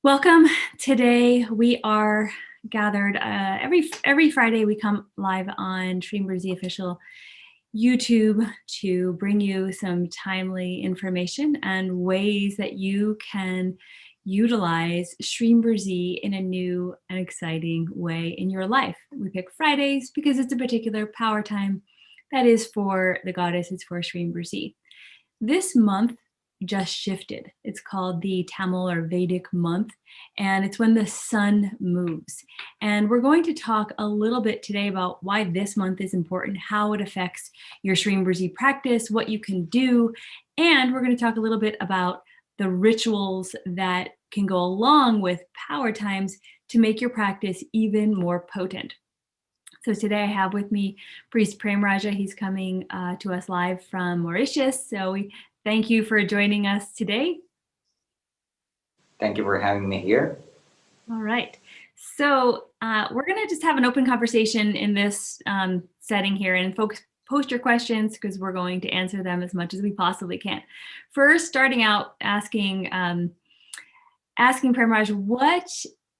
Welcome. Today we are gathered every Friday. We come live on Shreem Brzee official YouTube to bring you some timely information and ways that you can utilize Shreem Brzee in a new and exciting way in your life. We pick Fridays because it's a particular power time that is for the goddess. It's for Shreem Brzee. This month just shifted. It's called the Tamil or Vedic month, and it's when the sun moves. And we're going to talk a little bit today about why this month is important, how it affects your Shreem Brzee practice, what you can do, and we're going to talk a little bit about the rituals that can go along with power times to make your practice even more potent. So today I have with me Priest Prem Raja. He's coming to us live from Mauritius. So we thank you for joining us today. Thank you for having me here. All right. So we're going to just have an open conversation in this setting here, and folks post your questions because we're going to answer them as much as we possibly can. First, starting out asking Prem Raj, what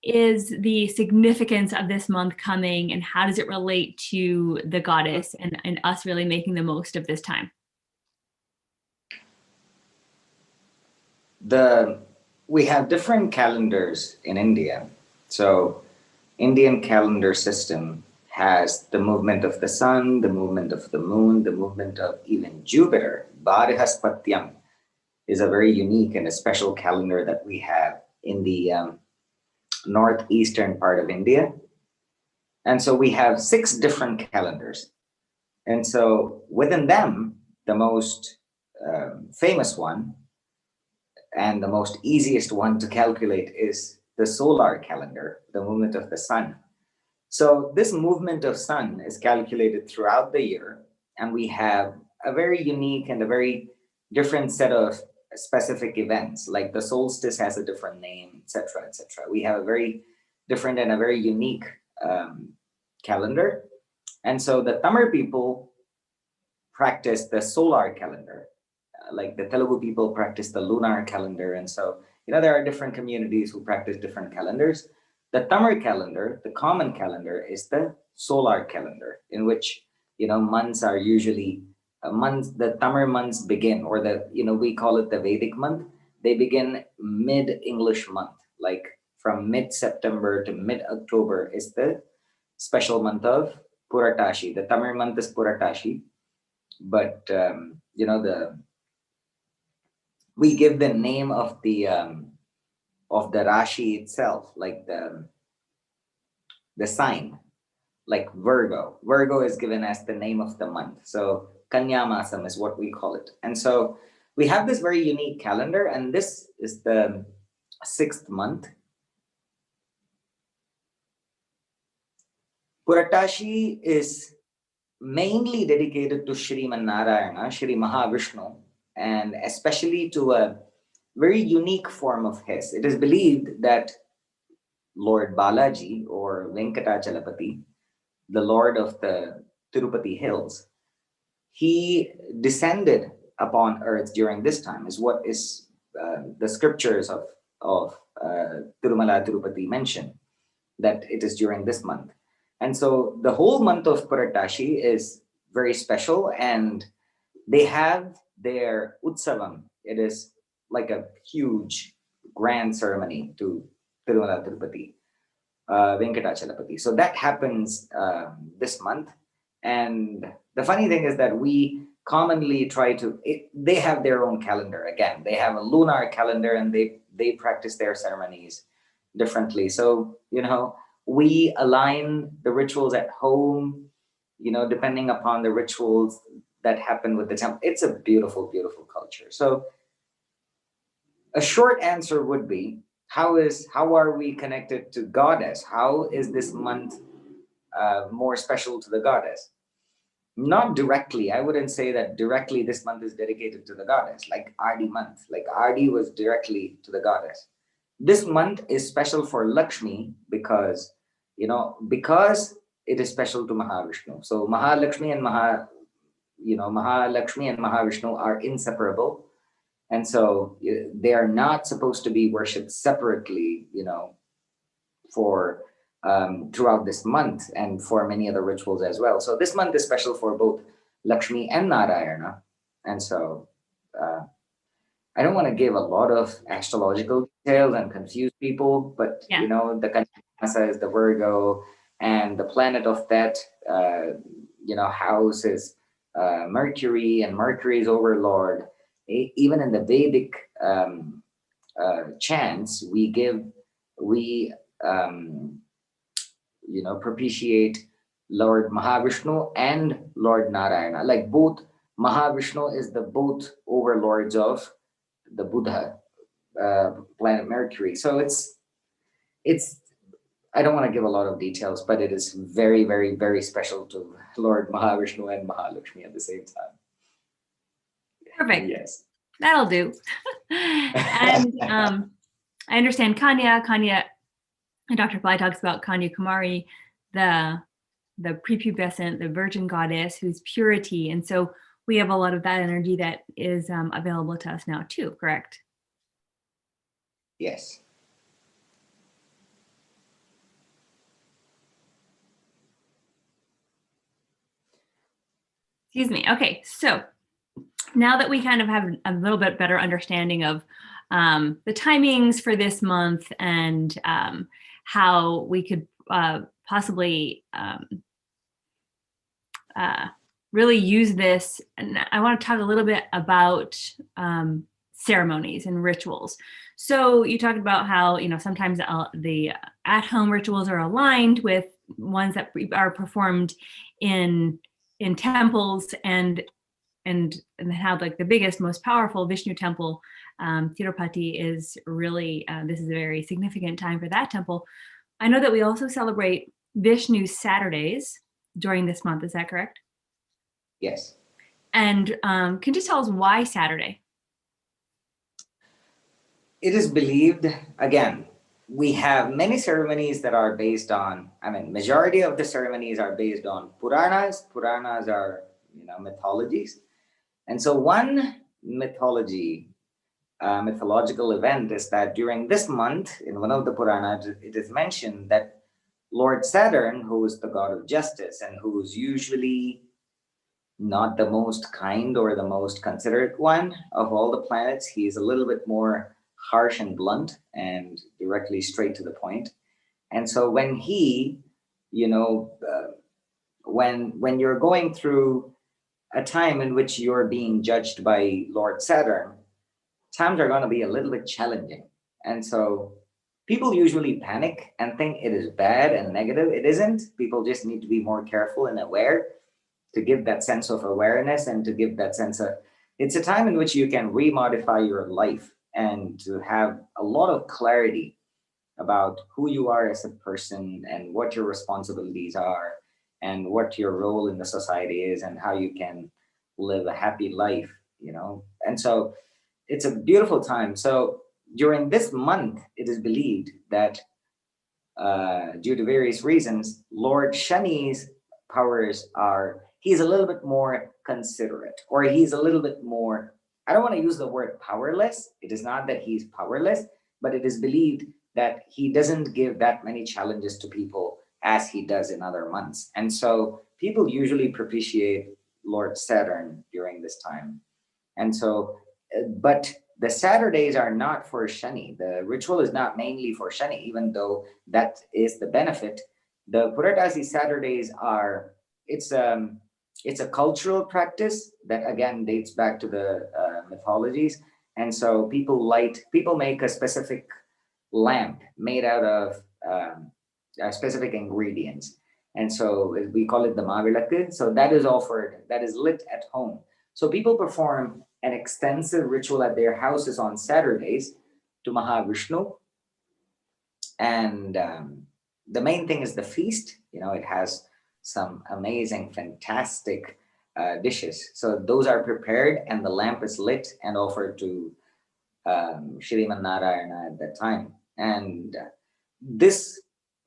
is the significance of this month coming, and how does it relate to the goddess and us really making the most of this time? We have different calendars in India. So Indian calendar system has the movement of the sun, the movement of the moon, the movement of even Jupiter. Bharihaspatiyam is a very unique and a special calendar that we have in the northeastern part of India. And so we have 6 different calendars. And so within them, the most famous one and the most easiest one to calculate is the solar calendar, the movement of the sun. So this movement of sun is calculated throughout the year, and we have a very unique and a very different set of specific events, like the solstice has a different name, etc., etc. We have a very different and a very unique calendar. And so the Tamil people practice the solar calendar, like the Telugu people practice the lunar calendar. And so, there are different communities who practice different calendars. The Tamil calendar, the common calendar, is the solar calendar, in which, months are usually the Tamil months begin, or we call it the Vedic month. They begin mid-English month, like from mid-September to mid-October is the special month of Puratashi. The Tamil month is Puratashi, but, we give the name of the Rashi itself, like the sign, like Virgo. Virgo is given as the name of the month. So Kanya Masam is what we call it. And so we have this very unique calendar, and this is the 6th month. Puratashi is mainly dedicated to Shriman Narayana, Shri Mahavishnu, and especially to a very unique form of his. It is believed that Lord Balaji, or Venkatachalapati, the Lord of the Tirupati Hills, he descended upon earth during this time, is what is the scriptures of Tirumala Tirupati mention, that it is during this month. And so the whole month of Puratashi is very special, and they have their Utsavam. It is like a huge grand ceremony to Tirumala Tirupati, Venkatachalapati. So that happens this month. And the funny thing is that we commonly they have their own calendar. Again, they have a lunar calendar, and they practice their ceremonies differently. So, we align the rituals at home, depending upon the rituals that happen with the temple. It's a beautiful, beautiful culture. So a short answer would be, how are we connected to goddess? How is this month more special to the goddess? Not directly. I wouldn't say that directly this month is dedicated to the goddess, like Adi month. Like Adi was directly to the goddess. This month is special for Lakshmi because it is special to Mahavishnu. So Mahalakshmi and Mahalakshmi and Mahavishnu are inseparable. And so they are not supposed to be worshipped separately, for throughout this month and for many other rituals as well. So this month is special for both Lakshmi and Narayana. And so I don't want to give a lot of astrological details and confuse people, but Yeah. the Kanasa is the Virgo, and the planet of that house is Mercury, and Mercury is overlord. Even in the Vedic chants, we propitiate Lord Mahavishnu and Lord Narayana. Like both, Mahavishnu is the both overlords of the Buddha planet Mercury. So it's I don't want to give a lot of details, but it is very, very, very special to Lord Mahavishnu and Mahalakshmi at the same time. Perfect. Yes. That'll do. And I understand Kanya, and Dr. Pillai talks about Kanya Kumari, the prepubescent, the virgin goddess who's purity. And so we have a lot of that energy that is available to us now too, correct? Yes. Excuse me. Okay, so now that we kind of have a little bit better understanding of the timings for this month and how we could possibly really use this, and I want to talk a little bit about ceremonies and rituals. So you talked about how sometimes the at-home rituals are aligned with ones that are performed in temples, and how like the biggest, most powerful Vishnu temple, Tirupati, is really this is a very significant time for that temple. I know that we also celebrate Vishnu Saturdays during this month. Is that correct? Yes. And can you just tell us why Saturday? It is believed, again, we have many ceremonies that are based on, majority of the ceremonies are based on Puranas. Puranas are, mythologies. And so one mythological event is that during this month, in one of the Puranas, it is mentioned that Lord Saturn, who is the god of justice and who is usually not the most kind or the most considerate one of all the planets, he is a little bit more harsh and blunt and directly straight to the point. And so when he, when you're going through a time in which you're being judged by Lord Saturn, times are going to be a little bit challenging. And so people usually panic and think it is bad and negative. It isn't. People just need to be more careful and aware, to give that sense of awareness and to give that sense of, it's a time in which you can remodify your life and to have a lot of clarity about who you are as a person and what your responsibilities are and what your role in the society is and how you can live a happy life, And so it's a beautiful time. So during this month, it is believed that due to various reasons, Lord Shani's powers are, he's a little bit more considerate, or he's a little bit more, I don't want to use the word powerless. It is not that he's powerless, but it is believed that he doesn't give that many challenges to people as he does in other months. And so people usually propitiate Lord Saturn during this time. And so, but the Saturdays are not for Shani. The ritual is not mainly for Shani, even though that is the benefit. The Puratasi Saturdays are, it's a cultural practice that again dates back to the mythologies. And so people make a specific lamp made out of specific ingredients. And so we call it the Mavilakku. So that is offered, that is lit at home. So people perform an extensive ritual at their houses on Saturdays to Mahavishnu. And the main thing is the feast. It has some amazing, fantastic dishes. So those are prepared and the lamp is lit and offered to Shriman Narayana at that time. And this,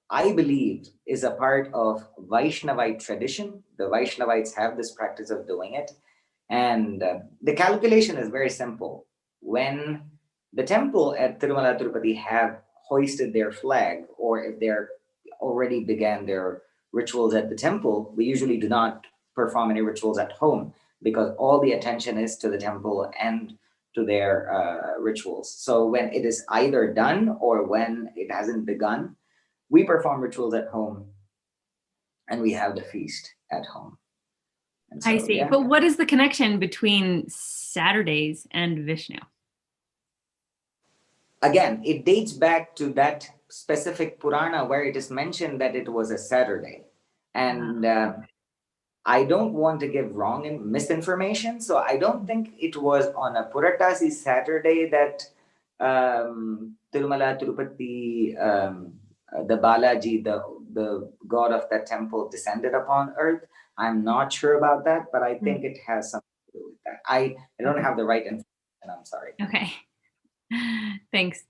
I believe, is a part of Vaishnavite tradition. The Vaishnavites have this practice of doing it. And the calculation is very simple. when the temple at Tirumala Tirupati have hoisted their flag, or if they're already began their rituals at the temple, we usually do not perform any rituals at home because all the attention is to the temple and to their rituals. So when it is either done or when it hasn't begun, we perform rituals at home and we have the feast at home. And so, I see. yeah. But what is the connection between Saturdays and Vishnu? Again, it dates back to that specific Purana where it is mentioned that it was a Saturday. And I don't want to give wrong and misinformation. So I don't think it was on a Puratasi Saturday that Tirumala Tirupati, the Balaji, the god of that temple, descended upon earth. I'm not sure about that, but I think it has something to do with that. I don't have the right information. I'm sorry. Okay. Thanks.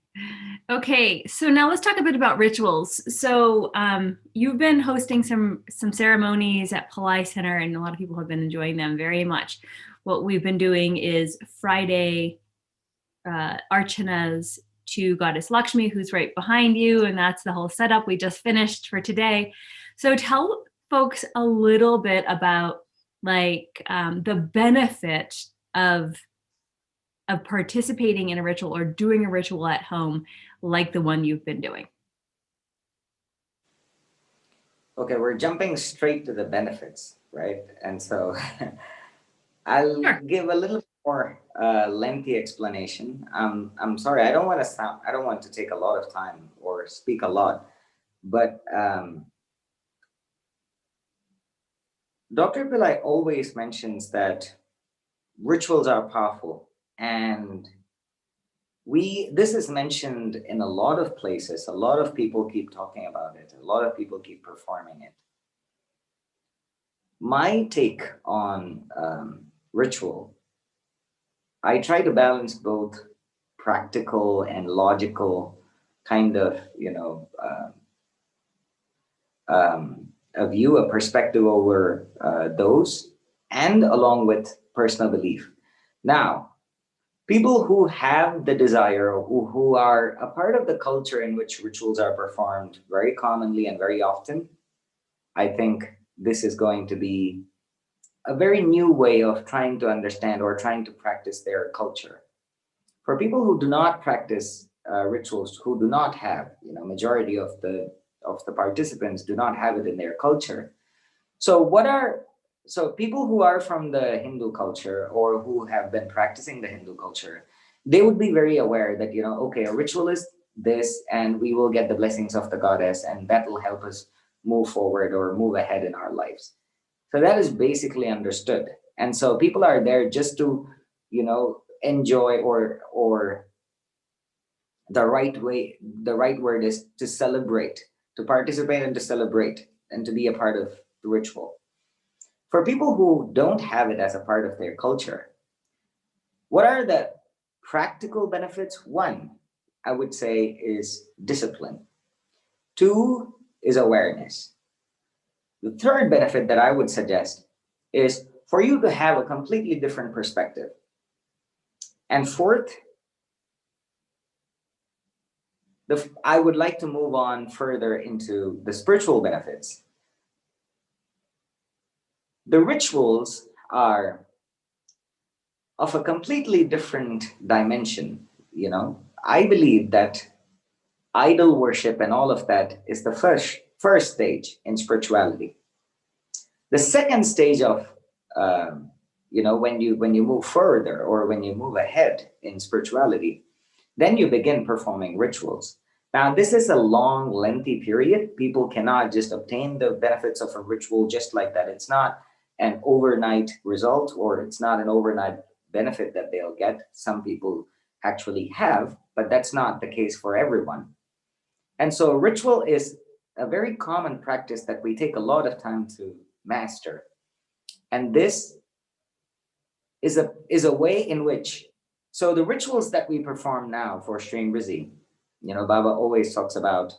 Okay, so now let's talk a bit about rituals. So you've been hosting some ceremonies at Pillai Center, and a lot of people have been enjoying them very much. What we've been doing is Friday Archanas to Goddess Lakshmi, who's right behind you, and that's the whole setup we just finished for today. So tell folks a little bit about like the benefit of participating in a ritual or doing a ritual at home like the one you've been doing. Okay, we're jumping straight to the benefits, right? And so I'll give a little more lengthy explanation. I'm sorry, I don't want to take a lot of time or speak a lot, but Dr. Pillai always mentions that rituals are powerful, and this is mentioned in a lot of places. A lot of people keep talking about it. A lot of people keep performing it. My take on ritual, I try to balance both practical and logical kind of, a view, a perspective over those, and along with personal belief. Now, people who have the desire, or who are a part of the culture in which rituals are performed very commonly and very often, I think this is going to be a very new way of trying to understand or trying to practice their culture. For people who do not practice rituals, who do not have, majority of the participants do not have it in their culture. So people who are from the Hindu culture or who have been practicing the Hindu culture, they would be very aware that, okay, a ritual is this, and we will get the blessings of the goddess, and that will help us move forward or move ahead in our lives. So that is basically understood. And so people are there just to, enjoy, or the right word is to celebrate, to participate and to celebrate and to be a part of the ritual. For people who don't have it as a part of their culture, what are the practical benefits? One, I would say, is discipline. Two is awareness. The third benefit that I would suggest is for you to have a completely different perspective. And fourth, I would like to move on further into the spiritual benefits. The rituals are of a completely different dimension. I believe that idol worship and all of that is the first stage in spirituality. The second stage of when you move further or when you move ahead in spirituality, then you begin performing rituals. Now, this is a long, lengthy period. People cannot just obtain the benefits of a ritual just like that. It's not an overnight result, or it's not an overnight benefit that they'll get. Some people actually have, but that's not the case for everyone. And so ritual is a very common practice that we take a lot of time to master. And this is a way in which, so the rituals that we perform now for Shreem Brzee, Baba always talks about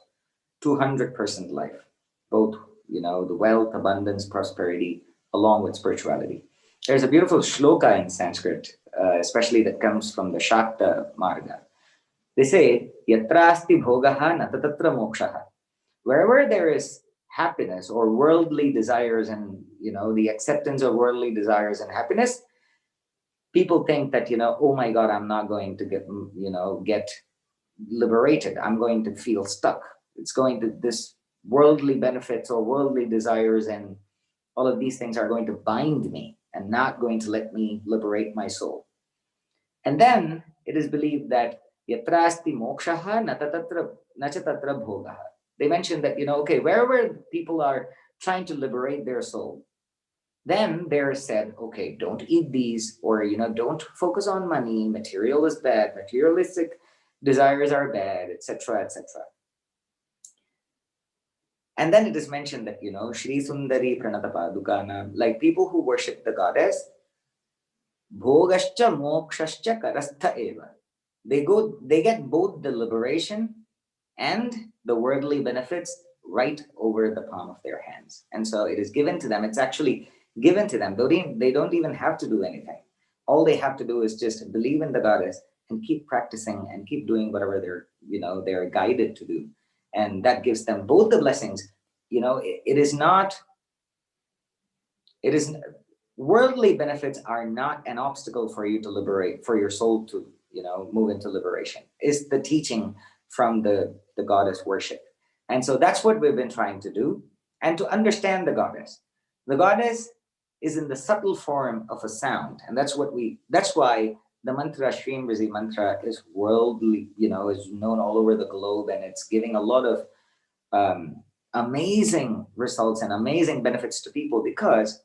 200% life, both, the wealth, abundance, prosperity, along with spirituality. There's a beautiful shloka in Sanskrit, especially that comes from the Shakta Marga. They say, Yatrasti bhogaha natatatra mokshaha. Wherever there is happiness or worldly desires and, the acceptance of worldly desires and happiness, people think that, oh my God, I'm not going to get liberated. I'm going to feel stuck. It's going to, this worldly benefits or worldly desires and all of these things are going to bind me and not going to let me liberate my soul. And then it is believed that yatrasti mokshaha nachatatra bhogaha. They mentioned that, okay, wherever people are trying to liberate their soul, then they're said, okay, don't eat these, or, don't focus on money. Material is bad. Materialistic desires are bad, etc., etc. And then it is mentioned that, Shri Sundari Pranata Padukana, like people who worship the goddess, Bhogascha mokshascha karastha eva. They get both the liberation and the worldly benefits right over the palm of their hands. And so it is given to them. It's actually given to them. They don't even have to do anything. All they have to do is just believe in the goddess and keep practicing and keep doing whatever they're guided to do. And that gives them both the blessings. It is worldly benefits are not an obstacle for you to liberate, for your soul to, move into liberation. Is the teaching from the goddess worship. And so that's what we've been trying to do. And to understand the goddess. The goddess is in the subtle form of a sound. And that's why the mantra, Shreem Brzee mantra, is worldly, is known all over the globe, and it's giving a lot of amazing results and amazing benefits to people because,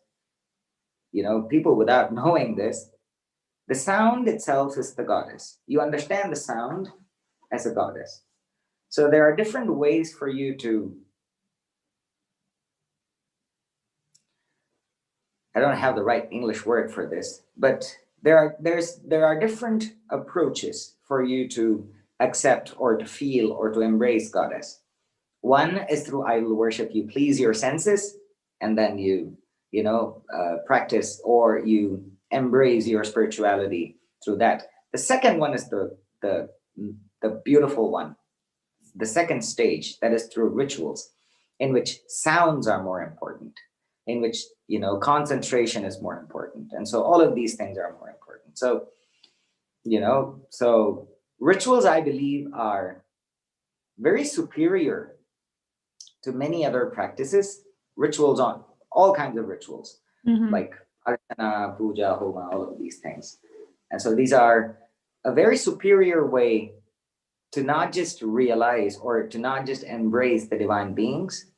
people without knowing this, the sound itself is the goddess. You understand the sound as a goddess. So there are different ways for you to, I don't have the right English word for this, but there are different approaches for you to accept or to feel or to embrace goddess. One is through idol worship. You please your senses, and then you practice or you embrace your spirituality through that. The second one is the beautiful one, the second stage, that is through rituals, in which sounds are more important, in which concentration is more important, and so all of these things are more important. So so rituals, I believe, are very superior to many other practices. Rituals, on all kinds of rituals, like Archana, Puja, Homa, all of these things. And so these are a very superior way to not just realize or to not just embrace the divine beings,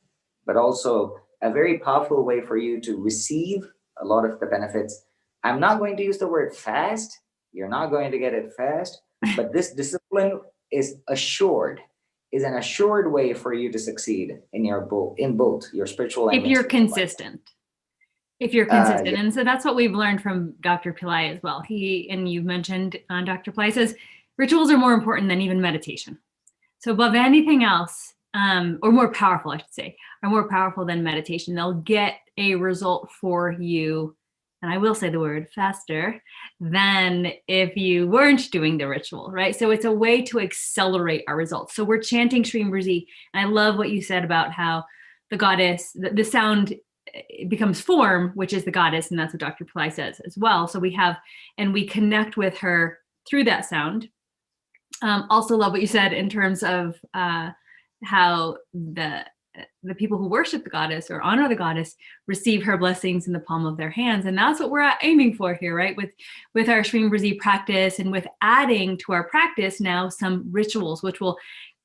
but also a very powerful way for you to receive a lot of the benefits. I'm not going to use the word fast. You're not going to get it fast, but this discipline is an assured way for you to succeed in both your spiritual and if you're consistent. If you're consistent. Yeah. And so that's what we've learned from Dr. Pillai as well. And you mentioned Dr. Pillai says rituals are more important than even meditation. So above anything else, or more powerful, I should say, are more powerful than meditation. They'll get a result for you, and I will say the word, faster than if you weren't doing the ritual, right? So it's a way to accelerate our results. So we're chanting Shreem Brzee, and I love what you said about how the goddess, the sound becomes form, which is the goddess, and that's what Dr. Pillai says as well. So we connect with her through that sound. Also love what you said in terms of how the people who worship the goddess or honor the goddess receive her blessings in the palm of their hands. And that's what we're aiming for here, right? With our Shreem Brzee practice, and with adding to our practice now some rituals, which will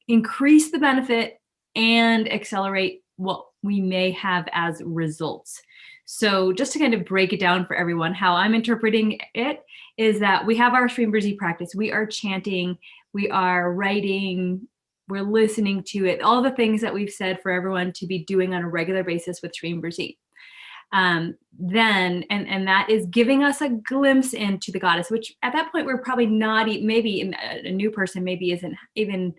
increase the benefit and accelerate what we may have as results. So just to kind of break it down for everyone, how I'm interpreting it is that we have our Shreem Brzee practice. We are chanting, we are writing, we're listening to it, all the things that we've said for everyone to be doing on a regular basis with Shreem Brzee. Then that is giving us a glimpse into the goddess, which at that point we're probably not, maybe a new person maybe isn't even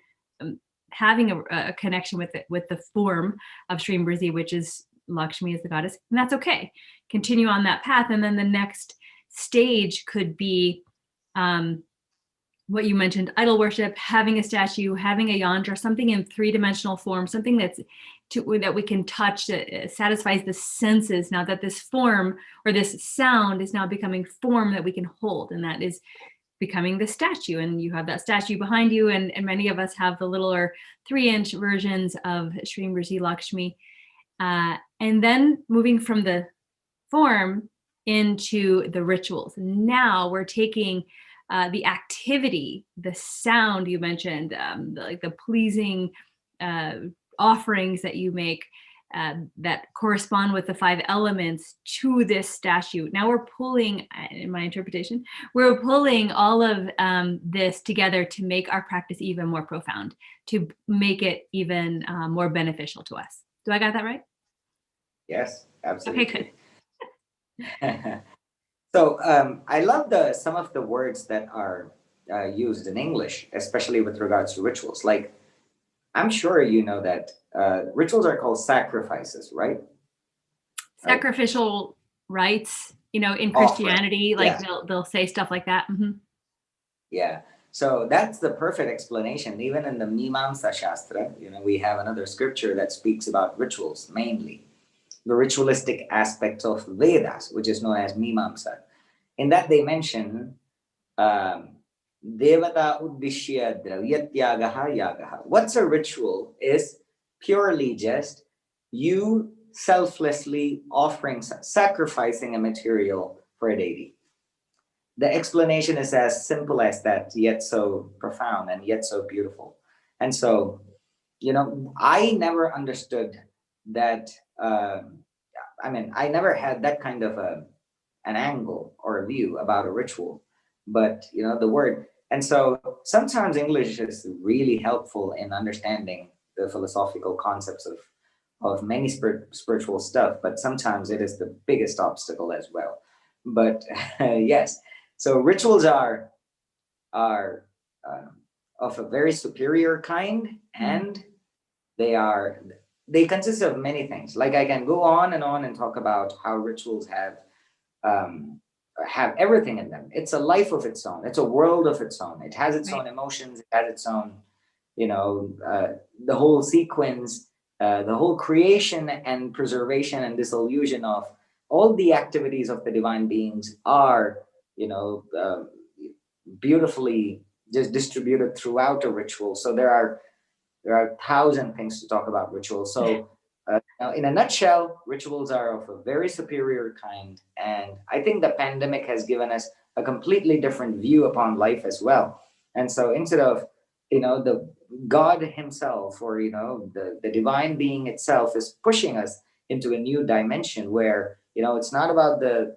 having a connection with the form of Shreem Brzee, which is Lakshmi is the goddess, and that's okay. Continue on that path. And then the next stage could be what you mentioned, idol worship, having a statue, having a yantra, something in three-dimensional form, something that we can touch, that satisfies the senses. Now that this form or this sound is now becoming form that we can hold, and that is becoming the statue. And you have that statue behind you, and many of us have the littler 3-inch versions of Shreem Brzee Lakshmi. And then moving from the form into the rituals. Now we're taking the activity, the sound you mentioned, the pleasing offerings that you make that correspond with the 5 elements to this statue. Now we're pulling, in my interpretation, we're pulling all of this together to make our practice even more profound, to make it even more beneficial to us. Do I got that right? Yes, absolutely. Okay, good. So I love some of the words that are used in English, especially with regards to rituals. Like, I'm sure you know that rituals are called sacrifices, right? Sacrificial rites, in Offering. Christianity, like Yeah. they'll say stuff like that. Mm-hmm. Yeah. So that's the perfect explanation. Even in the Mimamsa Shastra, we have another scripture that speaks about rituals, mainly the ritualistic aspect of Vedas, which is known as Mimamsa. In that they mention Devata Uddishya Dravyatyaga Yagaha. What's a ritual is purely just you selflessly offering, sacrificing a material for a deity. The explanation is as simple as that, yet so profound and yet so beautiful. And so, I never understood that. I never had that kind of an angle or a view about a ritual, but the word. And so sometimes English is really helpful in understanding the philosophical concepts of many spiritual stuff, but sometimes it is the biggest obstacle as well. But yes, so rituals are of a very superior kind, and they consist of many things. Like, I can go on and talk about how rituals have everything in them. It's a life of its own. It's a world of its own. It has its own emotions. It has its own, the whole sequence, the whole creation and preservation and dissolution of all the activities of the divine beings are, beautifully just distributed throughout a ritual. So there are 1,000 things to talk about rituals. So in a nutshell, rituals are of a very superior kind. And I think the pandemic has given us a completely different view upon life as well. And so instead of, the God himself, or, the divine being itself is pushing us into a new dimension where, it's not about the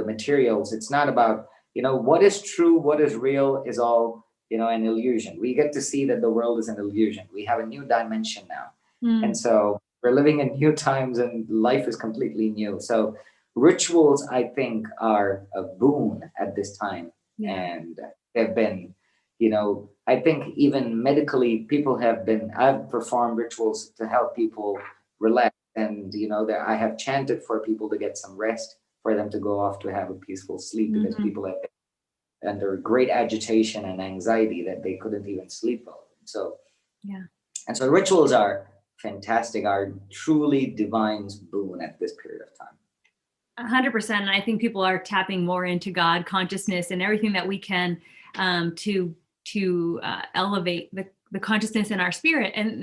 materials. It's not about, what is true, what is real is all, an illusion. We get to see that the world is an illusion. We have a new dimension now. And so we're living in new times and life is completely new. So rituals, I think, are a boon at this time. Yeah. And have been, I think even medically, I've performed rituals to help people relax. And, that I have chanted for people to get some rest, for them to go off to have a peaceful sleep, because people have been under great agitation and anxiety that they couldn't even sleep well. So, yeah. And so rituals are fantastic, are truly divine's boon at this period of time. 100%. And I think people are tapping more into God consciousness and everything that we can to elevate the consciousness in our spirit. And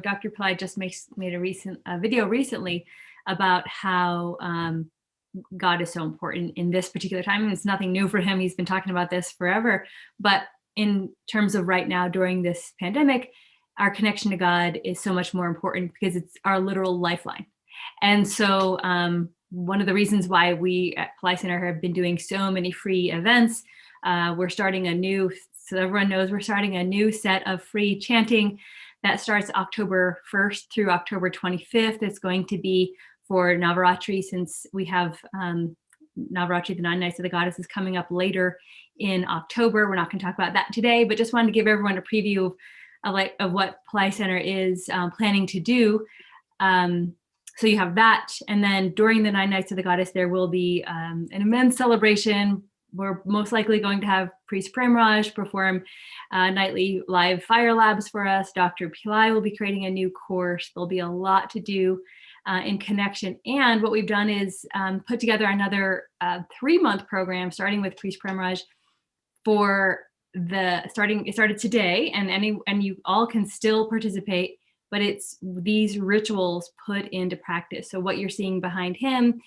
Dr. Pillai just made a video recently about how God is so important in this particular time. And it's nothing new for him. He's been talking about this forever. But in terms of right now, during this pandemic, our connection to God is so much more important because it's our literal lifeline. And so one of the reasons why we at Pillai Center have been doing so many free events, we're starting so everyone knows we're starting a new set of free chanting that starts October 1st through October 25th. It's going to be for Navaratri, since we have Navaratri, the 9 nights of the goddess, is coming up later in October. We're not going to talk about that today, but just wanted to give everyone a preview of what Pillai Center is planning to do. So you have that. And then during the 9 nights of the goddess, there will be an immense celebration. We're most likely going to have Priest Premraj perform nightly live fire labs for us. Dr. Pillai will be creating a new course. There'll be a lot to do in connection. And what we've done is put together another 3-month program, starting with Priest Premraj for it started today, and you all can still participate, but it's these rituals put into practice. So what you're seeing behind him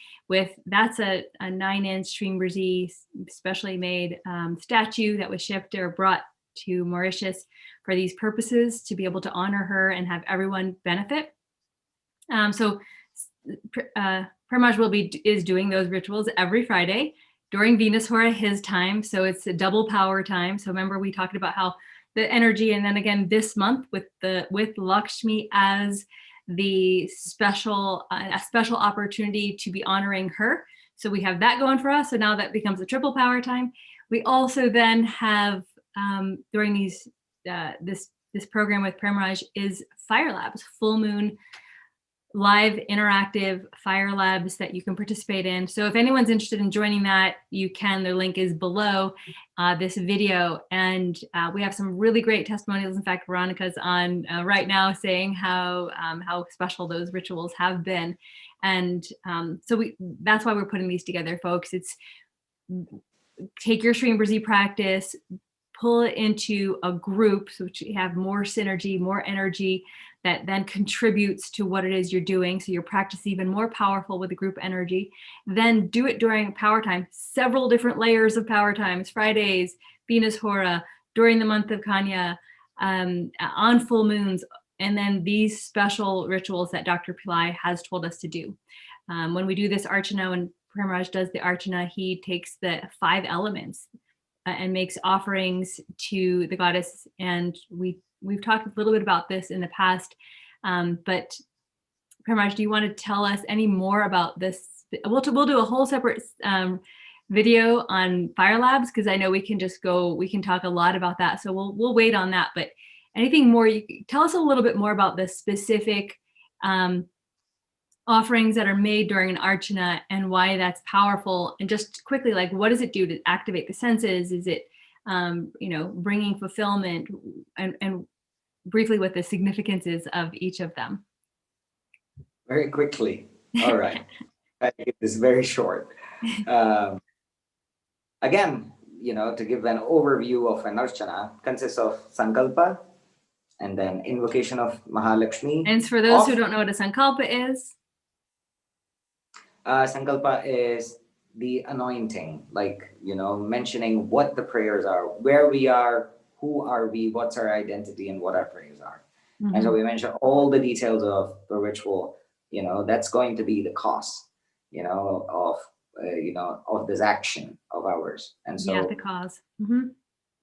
that's a 9-inch Shreem Brzee specially made statue that was shipped or brought to Mauritius for these purposes, to be able to honor her and have everyone benefit. So Premraj is doing those rituals every Friday during Venus Hora, his time. So it's a double power time. So remember, we talked about how the energy, and then again this month with Lakshmi as the special a special opportunity to be honoring her. So we have that going for us. So now that becomes a triple power time. We also then have during these this program with Premraj is fire labs, full moon live interactive fire labs that you can participate in. So if anyone's interested in joining that, you can. The link is below this video. And we have some really great testimonials. In fact, Veronica's on right now saying how special those rituals have been. And so that's why we're putting these together, folks. It's take your Shreem Brzee practice, pull it into a group so that you have more synergy, more energy that then contributes to what it is you're doing. So your practice is even more powerful with the group energy. Then do it during power time, several different layers of power times, Fridays, Venus Hora, during the month of Kanya, on full moons, and then these special rituals that Dr. Pillai has told us to do. When we do this Archana, when Premraj does the Archana, he takes the 5 elements and makes offerings to the goddess. And we've talked a little bit about this in the past, but Premraj, do you want to tell us any more about this? We'll do a whole separate video on fire labs, because I know we can talk a lot about that. So we'll wait on that. But anything more, tell us a little bit more about the specific offerings that are made during an Archana and why that's powerful. And just quickly, like, what does it do to activate the senses? Is it, bringing fulfillment, and briefly what the significance is of each of them? Very quickly. All right. I keep this very short. Again, to give an overview of an Archana, consists of Sankalpa and then invocation of Mahalakshmi. And for those who don't know what a Sankalpa is? Sankalpa is the anointing, mentioning what the prayers are, where we are, who are we, what's our identity, and what our prayers are. Mm-hmm. And so we mention all the details of the ritual. That's going to be the cause, of this action of ours. And so the cause. Mm-hmm.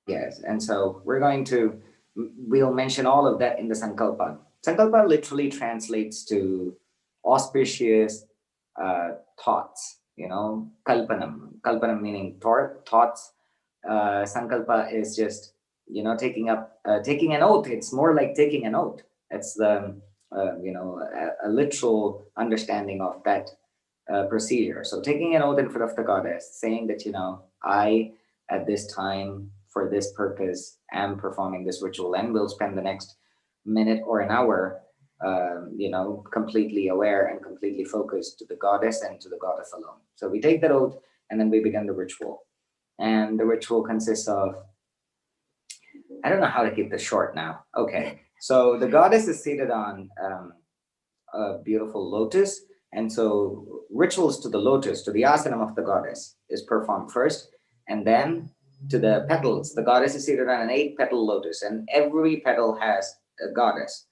Yes, and so we'll mention all of that in the Sankalpa. Sankalpa literally translates to auspicious thoughts, kalpanam meaning thoughts. Sankalpa is just, taking an oath. It's more like taking an oath. It's the, a literal understanding of that procedure. So taking an oath in front of the goddess, saying that, I, at this time, for this purpose, am performing this ritual, and will spend the next minute or an hour completely aware and completely focused to the goddess and to the goddess alone. So we take that oath, and then we begin the ritual. And the ritual consists of, I don't know how to keep this short now. Okay, so the goddess is seated on a beautiful lotus. And so rituals to the lotus, to the asanam of the goddess, is performed first. And then to the petals, the goddess is seated on an 8-petal lotus, and every petal has a goddess.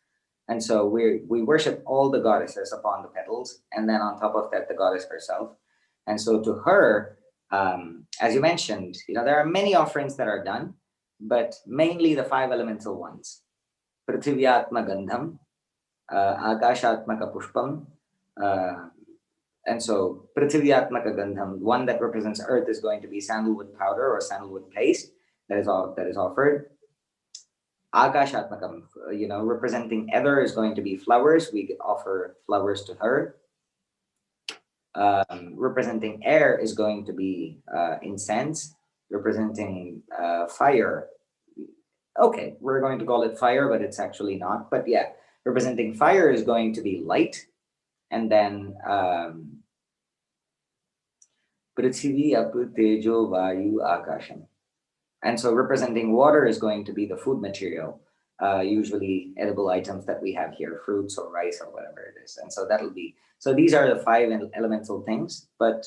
And so we worship all the goddesses upon the petals, and then on top of that, the goddess herself. And so to her, as you mentioned, there are many offerings that are done, but mainly the 5 elemental ones. Prithvivyatma gandham, akashatmaka pushpam. And so Prithvivyatmaka gandham, one that represents earth, is going to be sandalwood powder or sandalwood paste that is offered. Akashatmakam, representing ether, is going to be flowers. We offer flowers to her. Representing air is going to be incense. Representing fire, okay, we're going to call it fire, but it's actually not. But yeah, representing fire is going to be light. And then Prithvi, Apu, Tejo, Vayu, Akasham. And so representing water is going to be the food material, usually edible items that we have here, fruits or rice or whatever it is. And so that'll be, so these are the 5 elemental things. But,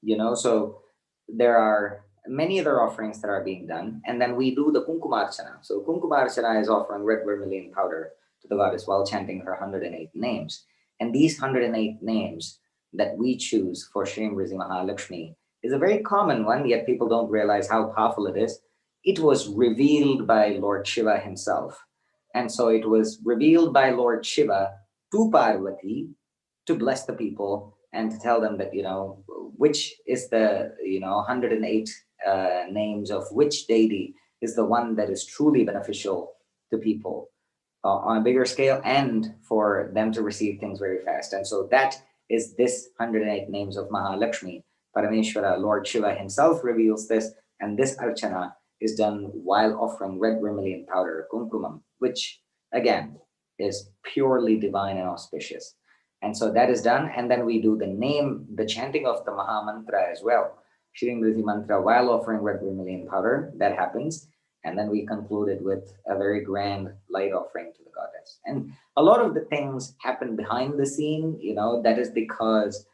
you know, so there are many other offerings that are being done. And then we do the Kunkumarchana. So Kunkumarchana is offering red vermilion powder to the goddess while chanting her 108 names. And these 108 names that we choose for Shreem Brzee Mahalakshmi is a very common one, yet people don't realize how powerful it is. It was revealed by Lord Shiva himself. And so it was revealed by Lord Shiva to Parvati to bless the people and to tell them that, you know, which is the, you know, 108 names of which deity is the one that is truly beneficial to people on a bigger scale, and for them to receive things very fast. And so that is this 108 names of Mahalakshmi. Parameshwara, Lord Shiva himself reveals this, and this Archana is done while offering red vermilion powder, kumkumam, which again is purely divine and auspicious. And so that is done, and then we do the chanting of the Maha Mantra as well. Shreem Brzee Mantra while offering red vermilion powder, that happens. And then we concluded with a very grand light offering to the goddess. And a lot of the things happen behind the scene, you know, that is because,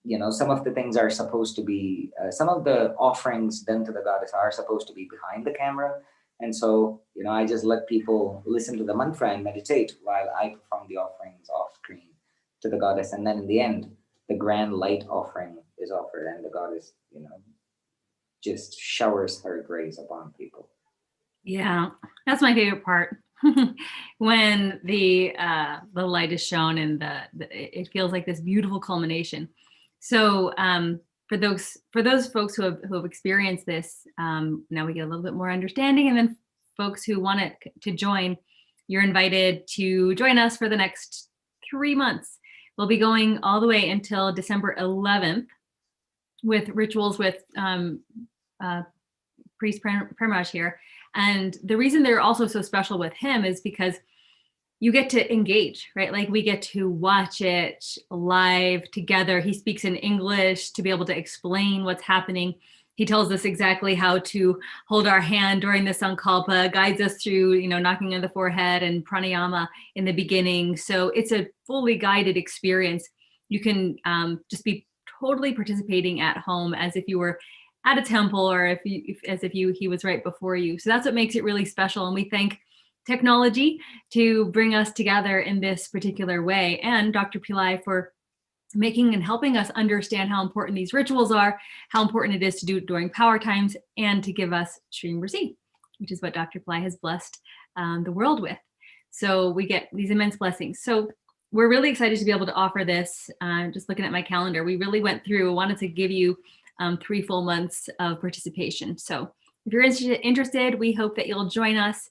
you know, some of the things are supposed to be, some of the offerings done to the goddess are supposed to be behind the camera. And so, you know, I just let people listen to the mantra and meditate while I perform the offerings off screen to the goddess. And then in the end, the grand light offering is offered, and the goddess, you know, just showers her grace upon people. Yeah, that's my favorite part. When the light is shown and it feels like this beautiful culmination. So for those folks who have experienced this, now we get a little bit more understanding, and then folks who want to join, you're invited to join us for the next 3 months. We'll be going all the way until December 11th with rituals with Priest Premraj here. And the reason they're also so special with him is because you get to engage, right? Like we get to watch it live together. He speaks in English to be able to explain what's happening. He tells us exactly how to hold our hand during the Sankalpa, guides us through, you know, knocking on the forehead and pranayama in the beginning. So it's a fully guided experience. You can just be totally participating at home as if you were at a temple, or he was right before you. So that's what makes it really special. And we thank technology to bring us together in this particular way, and Dr. Pillai for making and helping us understand how important these rituals are, how important it is to do it during power times, and to give us Shreem Brzee, which is what Dr. Pillai has blessed the world with. So we get these immense blessings. So we're really excited to be able to offer this. Just looking at my calendar, we really went through, wanted to give you 3 full months of participation. So if you're interested, we hope that you'll join us.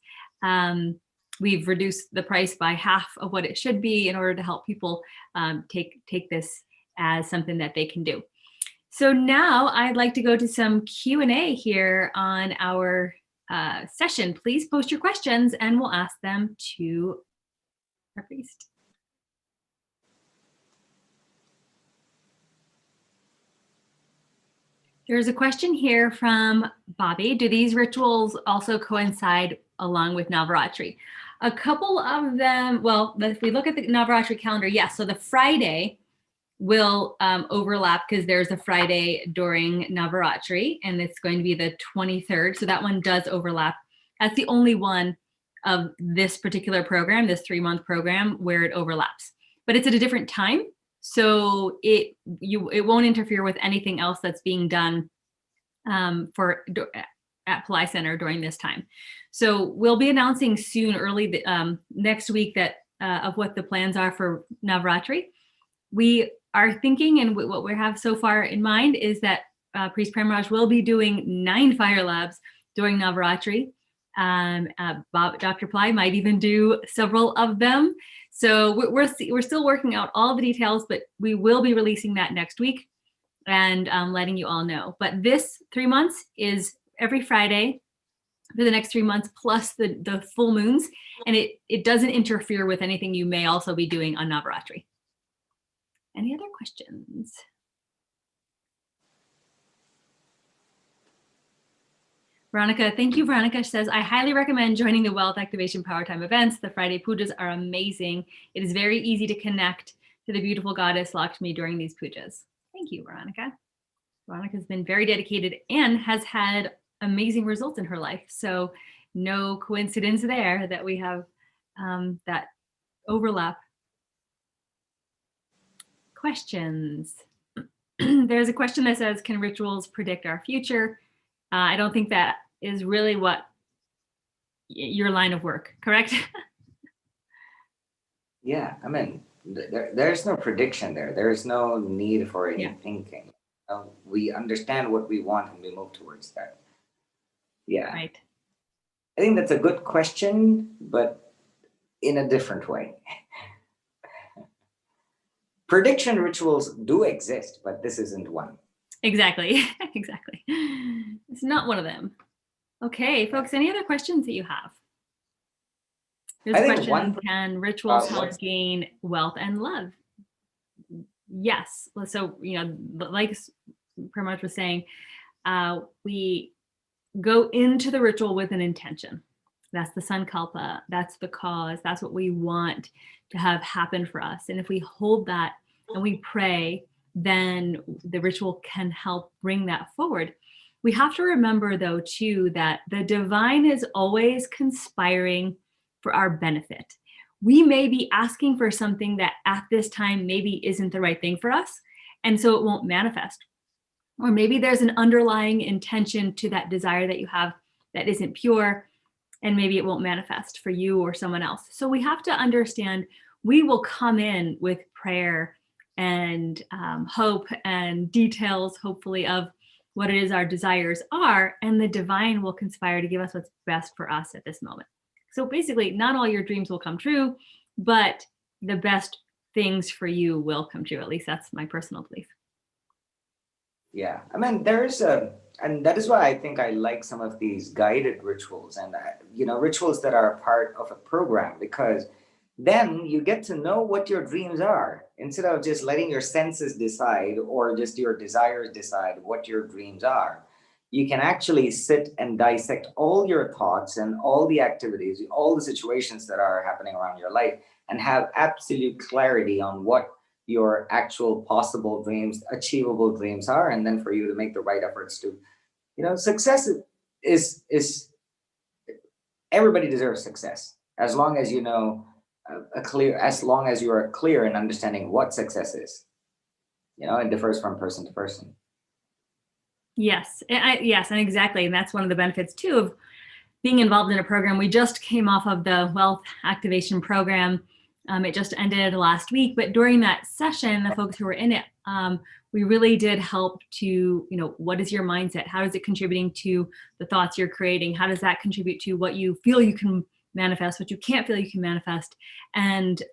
We've reduced the price by half of what it should be in order to help people take this as something that they can do. So now I'd like to go to some Q&A here on our session. Please post your questions and we'll ask them to our priest. There's a question here from Bobby. Do these rituals also coincide along with Navaratri? A couple of them, well, if we look at the Navaratri calendar, yes. So the Friday will overlap because there's a Friday during Navaratri, and it's going to be the 23rd. So that one does overlap. That's the only one of this particular program, this 3-month program, where it overlaps. But it's at a different time. So it won't interfere with anything else that's being done at Pillai Center during this time. So we'll be announcing soon, early next week, that of what the plans are for Navaratri. We are thinking, and what we have so far in mind, is that Priest Premraj will be doing 9 fire labs during Navaratri. Dr. Pillai might even do several of them. So we're still working out all the details, but we will be releasing that next week and letting you all know. But this 3 months is every Friday for the next 3 months, plus the full moons. And it doesn't interfere with anything you may also be doing on Navaratri. Any other questions? Veronica, thank you. Veronica says, I highly recommend joining the Wealth Activation Power Time events. The Friday pujas are amazing. It is very easy to connect to the beautiful goddess Lakshmi during these pujas. Thank you, Veronica. Veronica's been very dedicated and has had amazing results in her life. So no coincidence there that we have that overlap. Questions. There's a question that says, can rituals predict our future? I don't think that is really what your line of work, correct? Yeah, I mean, there's no prediction there. There's no need for any thinking. We understand what we want and we move towards that. Yeah. Right. I think that's a good question, but in a different way. Prediction rituals do exist, but this isn't one. Exactly. Exactly. It's not one of them. Okay, folks, any other questions that you have? There's a question, can rituals help gain wealth and love? Yes. So, like Pramod was saying, we go into the ritual with an intention. That's the sankalpa. That's the cause. That's what we want to have happen for us. And if we hold that and we pray, then the ritual can help bring that forward. We have to remember, though, too, that the divine is always conspiring for our benefit. We may be asking for something that at this time maybe isn't the right thing for us, and so it won't manifest. Or maybe there's an underlying intention to that desire that you have that isn't pure, and maybe it won't manifest for you or someone else. So we have to understand we will come in with prayer and hope and details, hopefully, of what it is our desires are, and the divine will conspire to give us what's best for us at this moment. So basically, not all your dreams will come true, but the best things for you will come true. At least that's my personal belief. Yeah, I mean, and that is why I think I like some of these guided rituals and, rituals that are a part of a program, because then you get to know what your dreams are instead of just letting your senses decide or just your desires decide what your dreams are. You can actually sit and dissect all your thoughts and all the activities, all the situations that are happening around your life, and have absolute clarity on what your actual possible dreams, achievable dreams are, and then for you to make the right efforts to, success is everybody deserves success, as long as you know as long as you are clear in understanding what success is. It differs from person to person. Yes, yes, and exactly, and that's one of the benefits too of being involved in a program. We just came off of the Wealth Activation Program. It just ended last week, but during that session, the folks who were in it, we really did help to, what is your mindset? How is it contributing to the thoughts you're creating? How does that contribute to what you feel you can manifest, what you can't feel you can manifest? And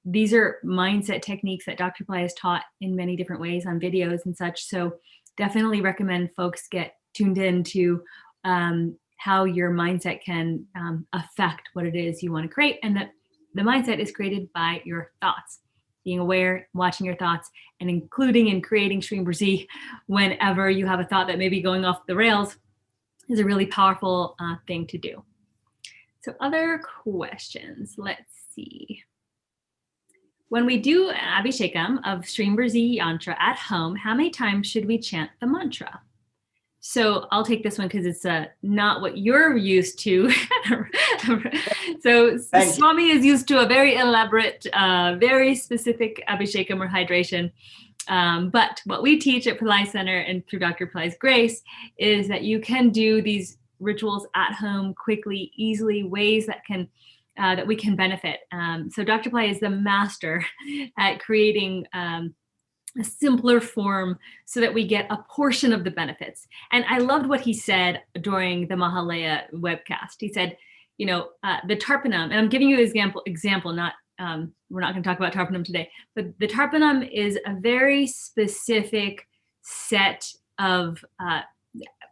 these are mindset techniques that Dr. Pillai has taught in many different ways on videos and such. So definitely recommend folks get tuned in to how your mindset can affect what it is you want to create, and that the mindset is created by your thoughts. Being aware, watching your thoughts, and including and creating Shreem Brzee whenever you have a thought that may be going off the rails is a really powerful thing to do. So other questions, let's see. When we do an Abhishekam of Shreem Brzee yantra at home, how many times should we chant the mantra? So I'll take this one because it's not what you're used to. So Swami is used to a very elaborate, very specific Abhishekam or hydration. But what we teach at Pillai Center and through Dr. Pillai's grace is that you can do these rituals at home quickly, easily, ways that can that we can benefit. So Dr. Pillai is the master at creating a simpler form so that we get a portion of the benefits. And I loved what he said during the Mahalaya webcast. He said, the Tarpanam, and I'm giving you an example, not, we're not going to talk about Tarpanam today, but the Tarpanam is a very specific set of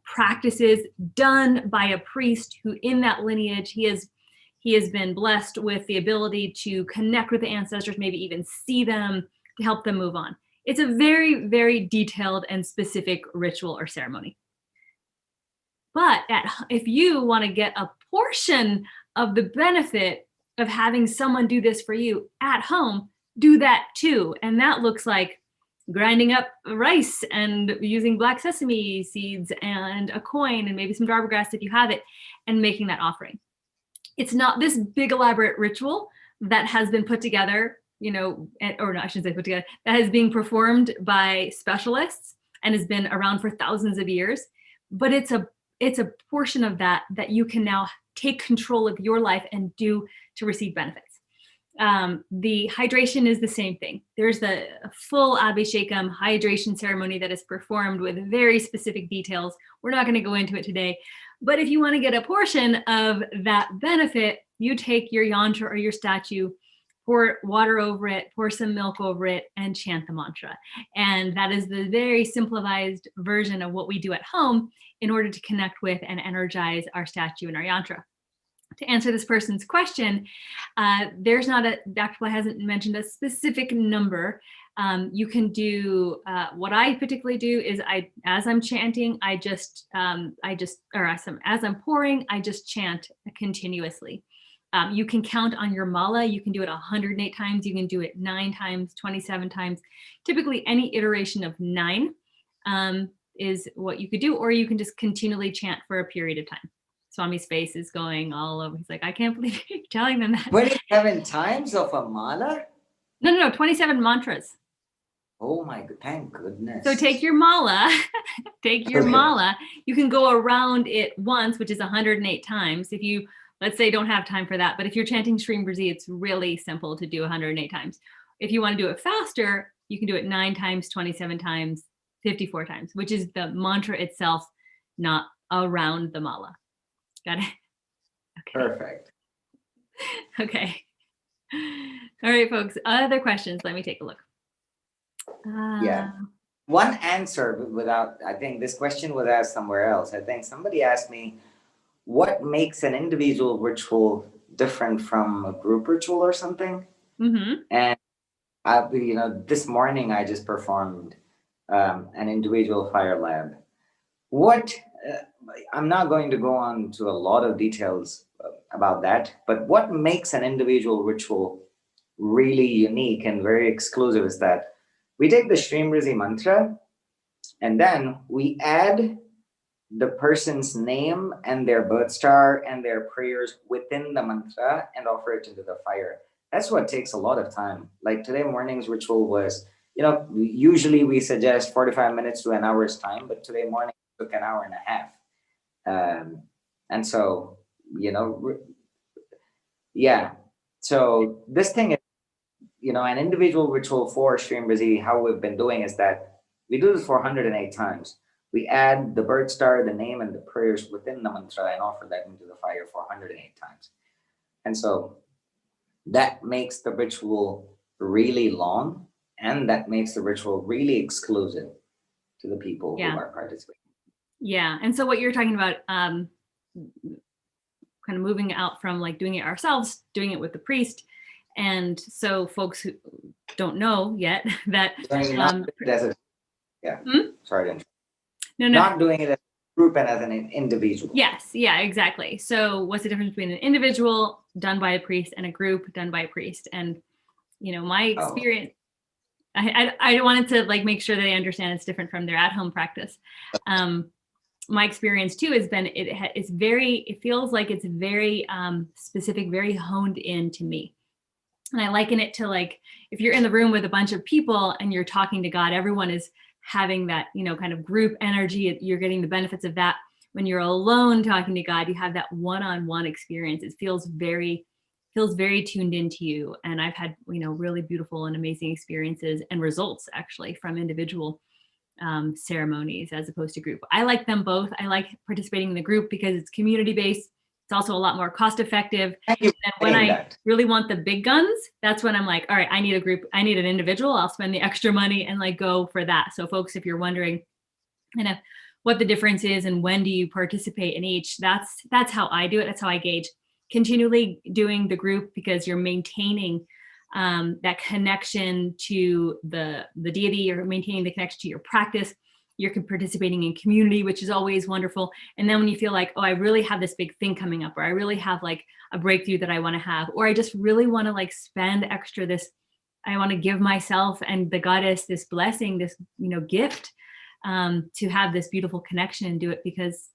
practices done by a priest who, in that lineage, he has been blessed with the ability to connect with the ancestors, maybe even see them, to help them move on. It's a very, very detailed and specific ritual or ceremony. But if you want to get a portion of the benefit of having someone do this for you at home, do that too. And that looks like grinding up rice and using black sesame seeds and a coin and maybe some darbar grass if you have it, and making that offering. It's not this big elaborate ritual that has been put together, or no, I shouldn't say put together, that is being performed by specialists and has been around for thousands of years. But it's a portion of that you can now take control of your life and do to receive benefits. The hydration is the same thing. There's the full Abhishekam hydration ceremony that is performed with very specific details. We're not going to go into it today. But if you want to get a portion of that benefit, you take your yantra or your statue, pour water over it, pour some milk over it, and chant the mantra. And that is the very simplified version of what we do at home in order to connect with and energize our statue and our yantra. To answer this person's question, Dr. Pillai hasn't mentioned a specific number. You can do, what I particularly do is as I'm chanting, as I'm pouring, I just chant continuously. You can count on your mala. You can do it 108 times. You can do it 9 times, 27 times. Typically any iteration of 9 is what you could do, or you can just continually chant for a period of time. Swami's face is going all over. He's like, I can't believe you're telling them that. 27 times of a mala? No, 27 mantras. Oh my God, thank goodness. So take your mala, mala. You can go around it once, which is 108 times. If you, let's say, don't have time for that, but if you're chanting Shreem Brzee, it's really simple to do 108 times. If you want to do it faster, you can do it 9 times, 27 times, 54 times, which is the mantra itself, not around the mala. Got it? Okay. Perfect. Okay. All right, folks. Other questions? Let me take a look. Yeah. One answer I think this question was asked somewhere else. I think somebody asked me, what makes an individual ritual different from a group ritual or something? Mm-hmm. And this morning I just performed an individual fire lab. I'm not going to go on to a lot of details about that, but what makes an individual ritual really unique and very exclusive is that we take the Shreem Brzee mantra and then we add the person's name and their birth star and their prayers within the mantra and offer it into the fire. That's what takes a lot of time. Like today morning's ritual was, usually we suggest 45 minutes to an hour's time, but today morning it took an hour and a half. And so, so this thing is, an individual ritual for Shreem Brzee, how we've been doing is that we do this for 108 times. We add the birth star, the name, and the prayers within the mantra and offer that into the fire for 108 times. And so that makes the ritual really long, and that makes the ritual really exclusive to the people who are participating. Yeah. And so what you're talking about, kind of moving out from like doing it ourselves, doing it with the priest. And so folks who don't know yet that sorry to interrupt. No. Not doing it as a group and as an individual. Yes. Yeah, exactly. So what's the difference between an individual done by a priest and a group done by a priest? And, my experience, I wanted to like make sure that they understand it's different from their at-home practice. My experience too has been, it feels like it's very specific, very honed in to me. And I liken it to like, if you're in the room with a bunch of people and you're talking to God, everyone is having that, kind of group energy. You're getting the benefits of that. When you're alone talking to God, you have that one-on-one experience. It feels very feels very tuned into you. And I've had, really beautiful and amazing experiences and results actually from individual ceremonies as opposed to group. I like them both. I like participating in the group because it's community based. It's also a lot more cost effective. Thank you And for when saying I that. really want the big guns, that's when I'm like, all right, I need a group. I need an individual. I'll spend the extra money and like go for that. So folks, if you're wondering, what the difference is and when do you participate in each, that's how I do it. That's how I gauge. Continually doing the group because you're maintaining that connection to the deity, you're maintaining the connection to your practice, you're participating in community, which is always wonderful. And then when you feel like, oh, I really have this big thing coming up, or I really have like a breakthrough that I want to have, or I just really want to like spend extra I want to give myself and the goddess this blessing, this, gift, to have this beautiful connection and do it because,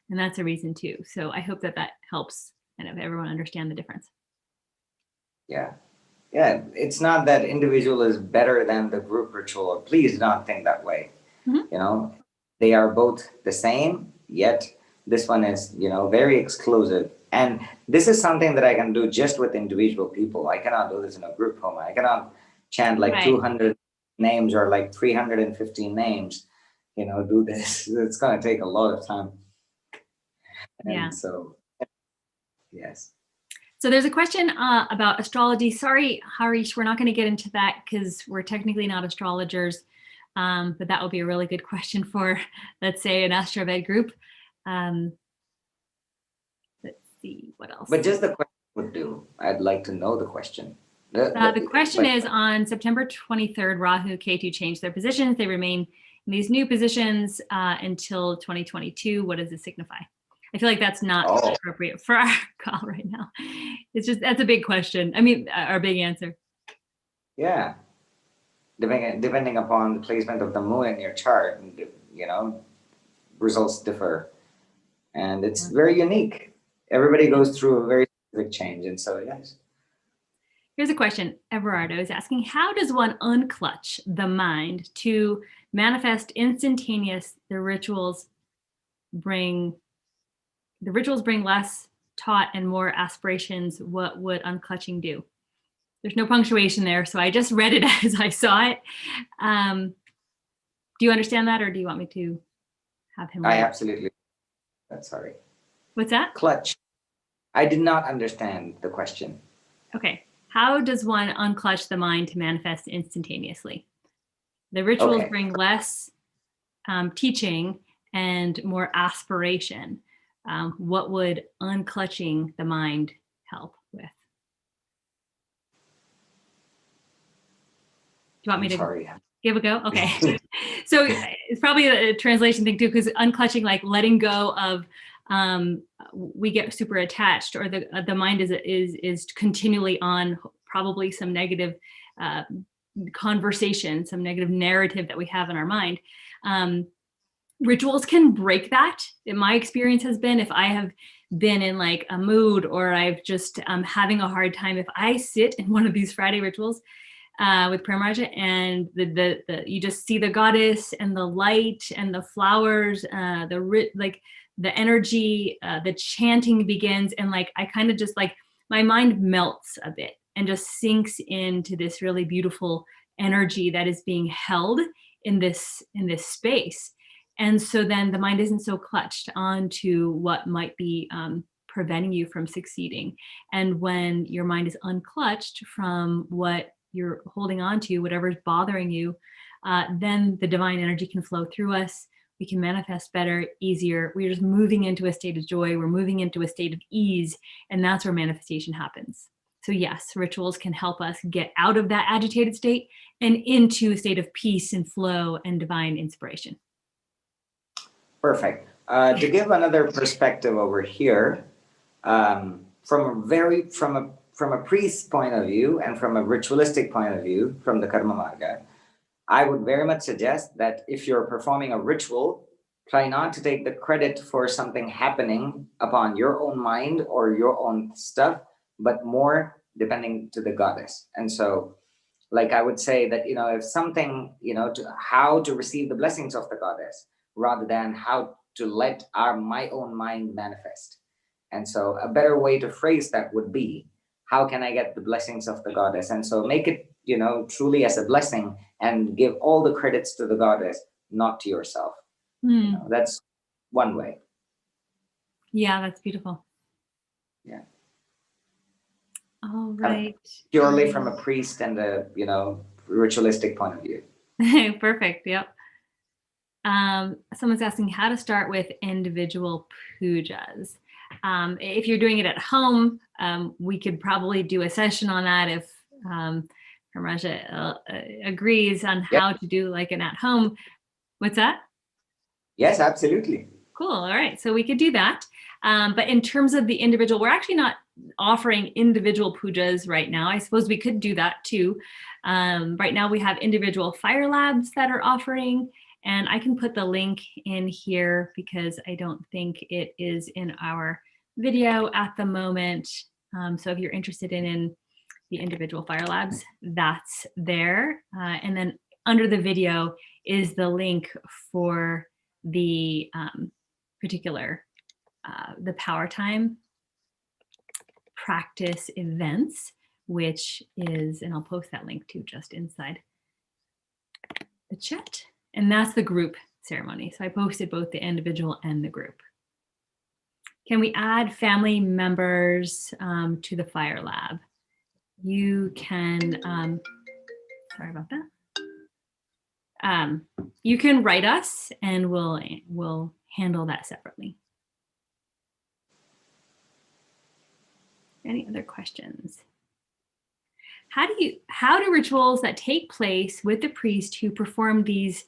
and that's a reason too. So I hope that helps kind of everyone understand the difference. Yeah. It's not that individual is better than the group ritual. Please don't think that way. Mm-hmm. They are both the same, yet this one is, very exclusive. And this is something that I can do just with individual people. I cannot do this in a group home. I cannot chant like Right. 200 names or like 315 names, do this. It's going to take a lot of time. And so, yes. So there's a question about astrology. Sorry, Harish, we're not going to get into that because we're technically not astrologers, but that would be a really good question for, let's say, an AstroVed group. Let's see, what else? But just the question would do. I'd like to know the question. The question is, on September 23rd, Rahu, Ketu changed their positions. They remain in these new positions until 2022. What does this signify? I feel like that's not appropriate for our call right now. That's a big question. I mean, our big answer. Yeah. Depending upon the placement of the moon in your chart, results differ. And it's very unique. Everybody goes through a very specific change. And so, yes. Here's a question. Everardo is asking, how does one unclutch the mind to manifest instantaneous? The rituals bring less taught and more aspirations. What would unclutching do? There's no punctuation there, so I just read it as I saw it. Do you understand that, or do you want me to have him I absolutely. Sorry. What's that? Clutch. I did not understand the question. Okay. How does one unclutch the mind to manifest instantaneously? The rituals bring less teaching and more aspiration. What would unclutching the mind help with? Do you want me to give a go? Okay. So it's probably a translation thing too, because unclutching, like letting go of, we get super attached, or the mind is continually on probably some negative conversation, some negative narrative that we have in our mind. Rituals can break that. In my experience has been, if I have been in like a mood, or I've just having a hard time, if I sit in one of these Friday rituals with Prem Raja, and you just see the goddess and the light and the flowers, the energy, the chanting begins, and like I kind of just like my mind melts a bit and just sinks into this really beautiful energy that is being held in this space. And so then the mind isn't so clutched onto what might be preventing you from succeeding. And when your mind is unclutched from what you're holding on to, whatever's bothering you, then the divine energy can flow through us. We can manifest better, easier. We're just moving into a state of joy. We're moving into a state of ease. And that's where manifestation happens. So yes, rituals can help us get out of that agitated state and into a state of peace and flow and divine inspiration. Perfect. To give another perspective over here, from a priest's point of view and from a ritualistic point of view, from the Karma Marga, I would very much suggest that if you're performing a ritual, try not to take the credit for something happening upon your own mind or your own stuff, but more depending to the goddess. And so, like I would say that, if something, how to receive the blessings of the goddess, rather than how to let my own mind manifest. And so a better way to phrase that would be, how can I get the blessings of the goddess? And so make it, truly as a blessing, and give all the credits to the goddess, not to yourself. That's one way. Yeah, that's beautiful. Yeah. All right. Purely from a priest and a, ritualistic point of view. Perfect. Yep. Someone's asking how to start with individual pujas. If you're doing it at home, we could probably do a session on that if Raja agrees on how to do like an at home. What's that? Yes, absolutely. Cool. All right. So we could do that. But in terms of the individual, we're actually not offering individual pujas right now. I suppose we could do that too. Right now we have individual fire labs that are offering, and I can put the link in here because I don't think it is in our video at the moment. So if you're interested in the individual fire labs, that's there. And then under the video is the link for the particular, the Power Time practice events, which is, and I'll post that link too just inside the chat. And that's the group ceremony. So I posted both the individual and the group. Can we add family members to the fire lab? You can, sorry about that. You can write us and we'll handle that separately. Any other questions? How do rituals that take place with the priest who perform these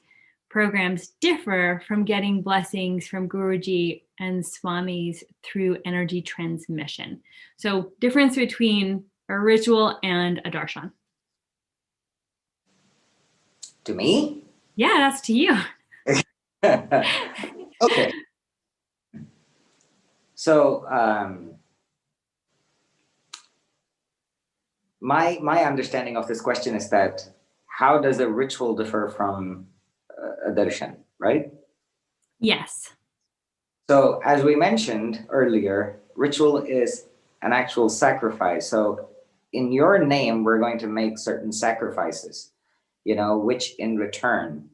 programs differ from getting blessings from Guruji and Swamis through energy transmission? So difference between a ritual and a darshan. To me? Yeah, that's to you. Okay. So my understanding of this question is that how does a ritual differ from a darshan, right? Yes. So as we mentioned earlier, ritual is an actual sacrifice. So in your name, we're going to make certain sacrifices, which in return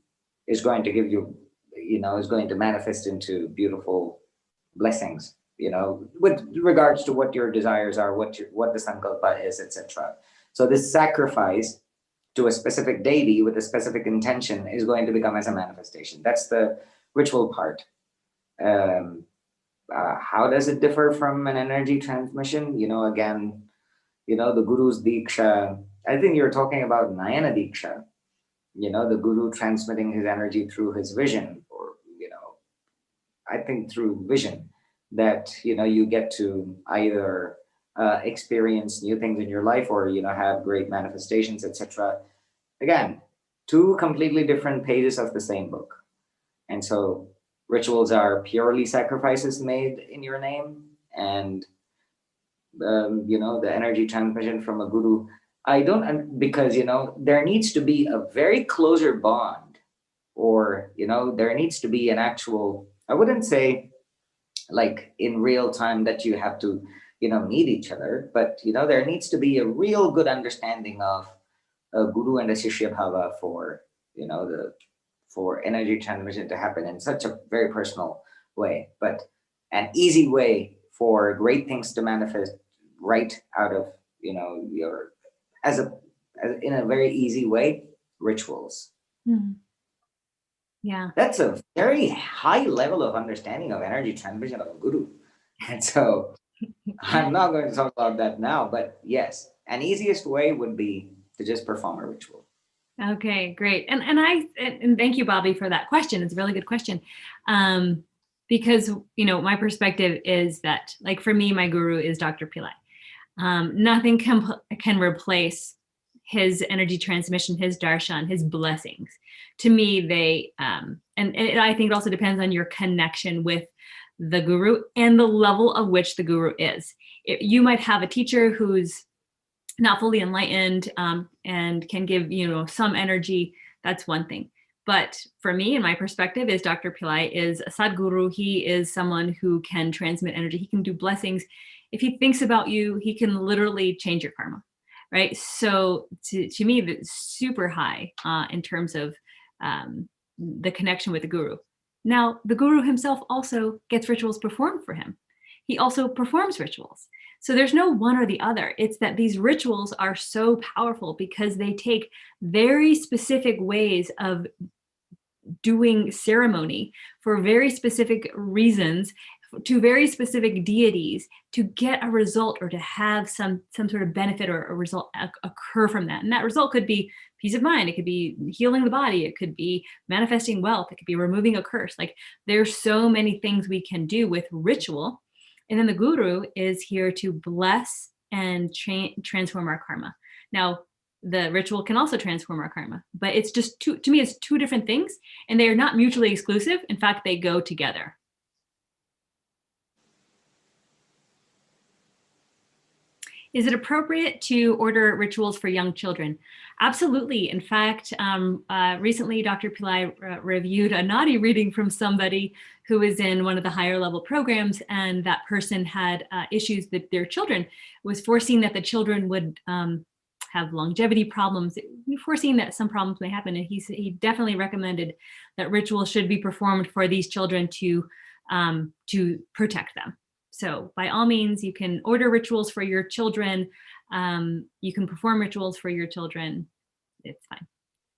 is going to give you, is going to manifest into beautiful blessings, with regards to what your desires are, what the sankalpa is, etc. So this sacrifice to a specific deity with a specific intention is going to become as a manifestation. That's the ritual part. How does it differ from an energy transmission? Again, the guru's diksha. I think you're talking about Nayana diksha. The guru transmitting his energy through his vision, or I think through vision, that you get to either experience new things in your life, or have great manifestations, etc. Again, two completely different pages of the same book. And so rituals are purely sacrifices made in your name, and the energy transmission from a guru, I don't, because there needs to be a very closer bond, or there needs to be an actual, I wouldn't say like in real time that you have to meet each other, but there needs to be a real good understanding of a guru and a shishya bhava for for energy transmission to happen in such a very personal way, but an easy way for great things to manifest right out of your as in a very easy way, rituals. Mm-hmm. Yeah, that's a very high level of understanding of energy transmission of a guru, and so I'm not going to talk about that now, but yes, an easiest way would be to just perform a ritual. Okay, great. And thank you, Bobby, for that question. It's a really good question. Because, my perspective is that, like, for me, my guru is Dr. Pillai. Nothing can replace his energy transmission, his darshan, his blessings. To me, they, and I think it also depends on your connection with the guru and the level of which the guru is. You might have a teacher who's not fully enlightened and can give some energy. That's one thing. But for me, in my perspective, is Dr. Pillai is a Sadguru. He is someone who can transmit energy. He can do blessings. If he thinks about you, he can literally change your karma, right? So to me, that's super high in terms of the connection with the guru. Now, the guru himself also gets rituals performed for him. He also performs rituals. So there's no one or the other. It's that these rituals are so powerful because they take very specific ways of doing ceremony for very specific reasons to very specific deities to get a result or to have some sort of benefit or a result occur from that. And that result could be peace of mind. It could be healing the body. It could be manifesting wealth. It could be removing a curse. Like there's so many things we can do with ritual. And then the guru is here to bless and transform our karma. Now, the ritual can also transform our karma, but it's just to me, it's two different things and they are not mutually exclusive. In fact, they go together. Is it appropriate to order rituals for young children? Absolutely. In fact, recently Dr. Pillai reviewed a naughty reading from somebody who is in one of the higher level programs, and that person had issues that their children was foreseeing that the children would have longevity problems, foreseeing that some problems may happen. And he definitely recommended that rituals should be performed for these children to protect them. So by all means, you can order rituals for your children. You can perform rituals for your children. It's fine.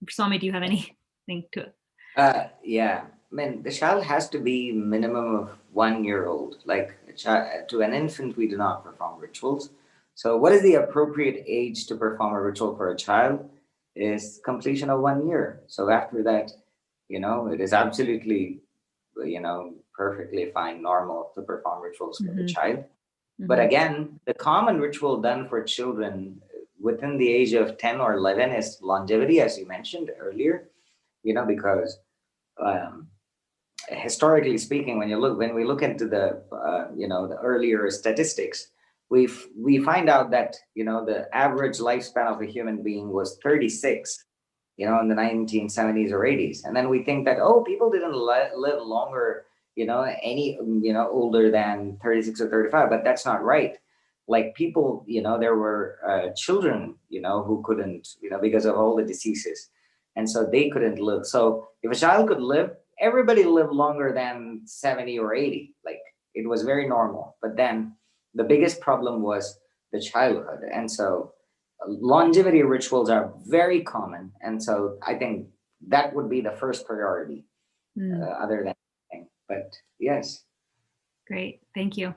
Swami, do you have anything to it? Yeah. I mean, the child has to be minimum of 1 year old. Like to an infant, we do not perform rituals. So what is the appropriate age to perform a ritual for a child is completion of 1 year. So after that, it is absolutely, perfectly fine, normal to perform rituals for the child. Mm-hmm. But again, the common ritual done for children within the age of 10 or 11 is longevity, as you mentioned earlier, because historically speaking, when we look into the, the earlier statistics, we find out that, the average lifespan of a human being was 36, in the 1970s or 80s. And then we think that, people didn't live longer, older than 36 or 35, but that's not right. Like people, there were children, who couldn't, because of all the diseases. And so they couldn't live. So if a child could live, everybody lived longer than 70 or 80. Like it was very normal. But then the biggest problem was the childhood. And so longevity rituals are very common. And so I think that would be the first priority, other than anything. But yes. Great. Thank you.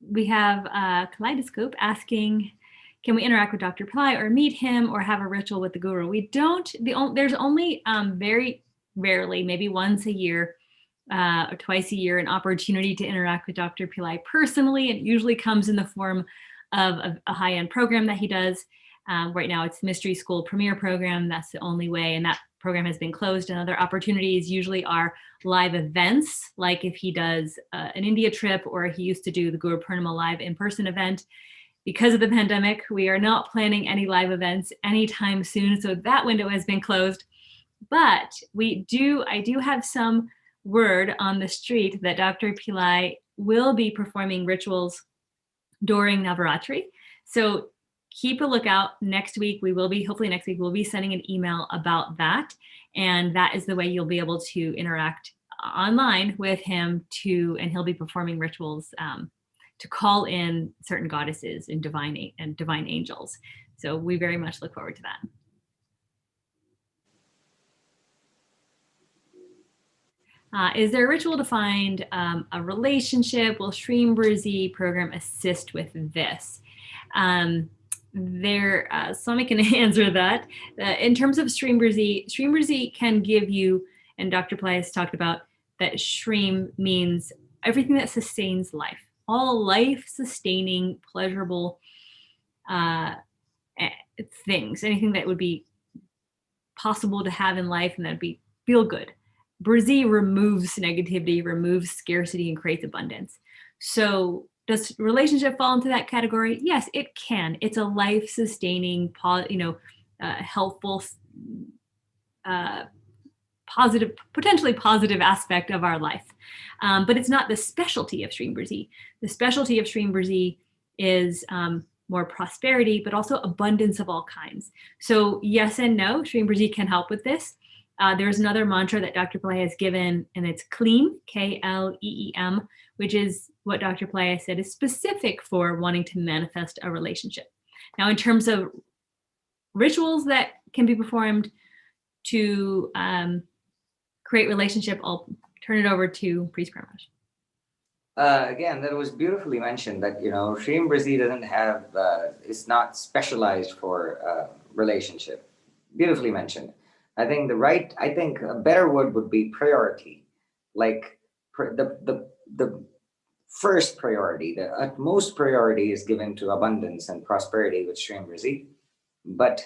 We have Kaleidoscope asking, can we interact with Dr. Pillai or meet him or have a ritual with the guru? We don't. There's only very rarely, maybe once a year or twice a year, an opportunity to interact with Dr. Pillai personally. It usually comes in the form of a high-end program that he does. Right now it's Mystery School Premier Program. That's the only way. And that program has been closed. And other opportunities usually are live events, like if he does an India trip, or he used to do the Guru Purnima live in-person event. Because of the pandemic, we are not planning any live events anytime soon. So that window has been closed. But I do have some word on the street that Dr. Pillai will be performing rituals during Navaratri. So keep a lookout. Hopefully next week, we'll be sending an email about that. And that is the way you'll be able to interact online with him and he'll be performing rituals to call in certain goddesses and divine angels. So we very much look forward to that. Is there a ritual to find a relationship? Will Shreem Brzee program assist with this? Swami can answer that. In terms of Shreem Brzee can give you, and Dr. Pillai has talked about, that Shreem means everything that sustains life. All life-sustaining, pleasurable things, anything that would be possible to have in life and that would feel good. Brzee removes negativity, removes scarcity, and creates abundance. So does relationship fall into that category? Yes, it can. It's a life-sustaining, helpful positive, potentially positive aspect of our life. But it's not the specialty of Shreem Brzee. The specialty of Shreem Brzee is more prosperity, but also abundance of all kinds. So yes and no, Shreem Brzee can help with this. There's another mantra that Dr. Pillai has given, and it's Kleem, K-L-E-E-M, which is what Dr. Pillai said is specific for wanting to manifest a relationship. Now, in terms of rituals that can be performed to create relationship, I'll turn it over to Priest Paramash. Again, that was beautifully mentioned that, Shreem Brzee doesn't have, it's not specialized for relationship. Beautifully mentioned. I think a better word would be priority. Like the first priority, the utmost priority is given to abundance and prosperity with Shreem Brzee. But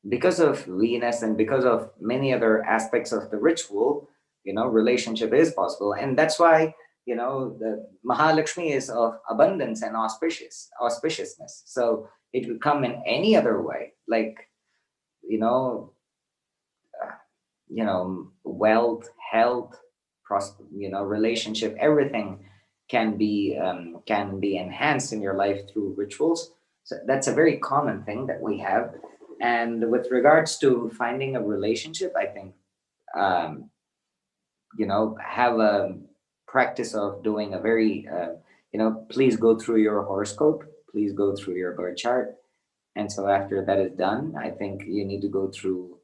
because of Venus and because of many other aspects of the ritual, relationship is possible. And that's why, the Mahalakshmi is of abundance and auspiciousness. So it would come in any other way, like, wealth, health, relationship, everything can be enhanced in your life through rituals. So that's a very common thing that we have. And with regards to finding a relationship, I think, have a practice of doing a very, please go through your horoscope, please go through your birth chart. And so after that is done, I think you need to go through,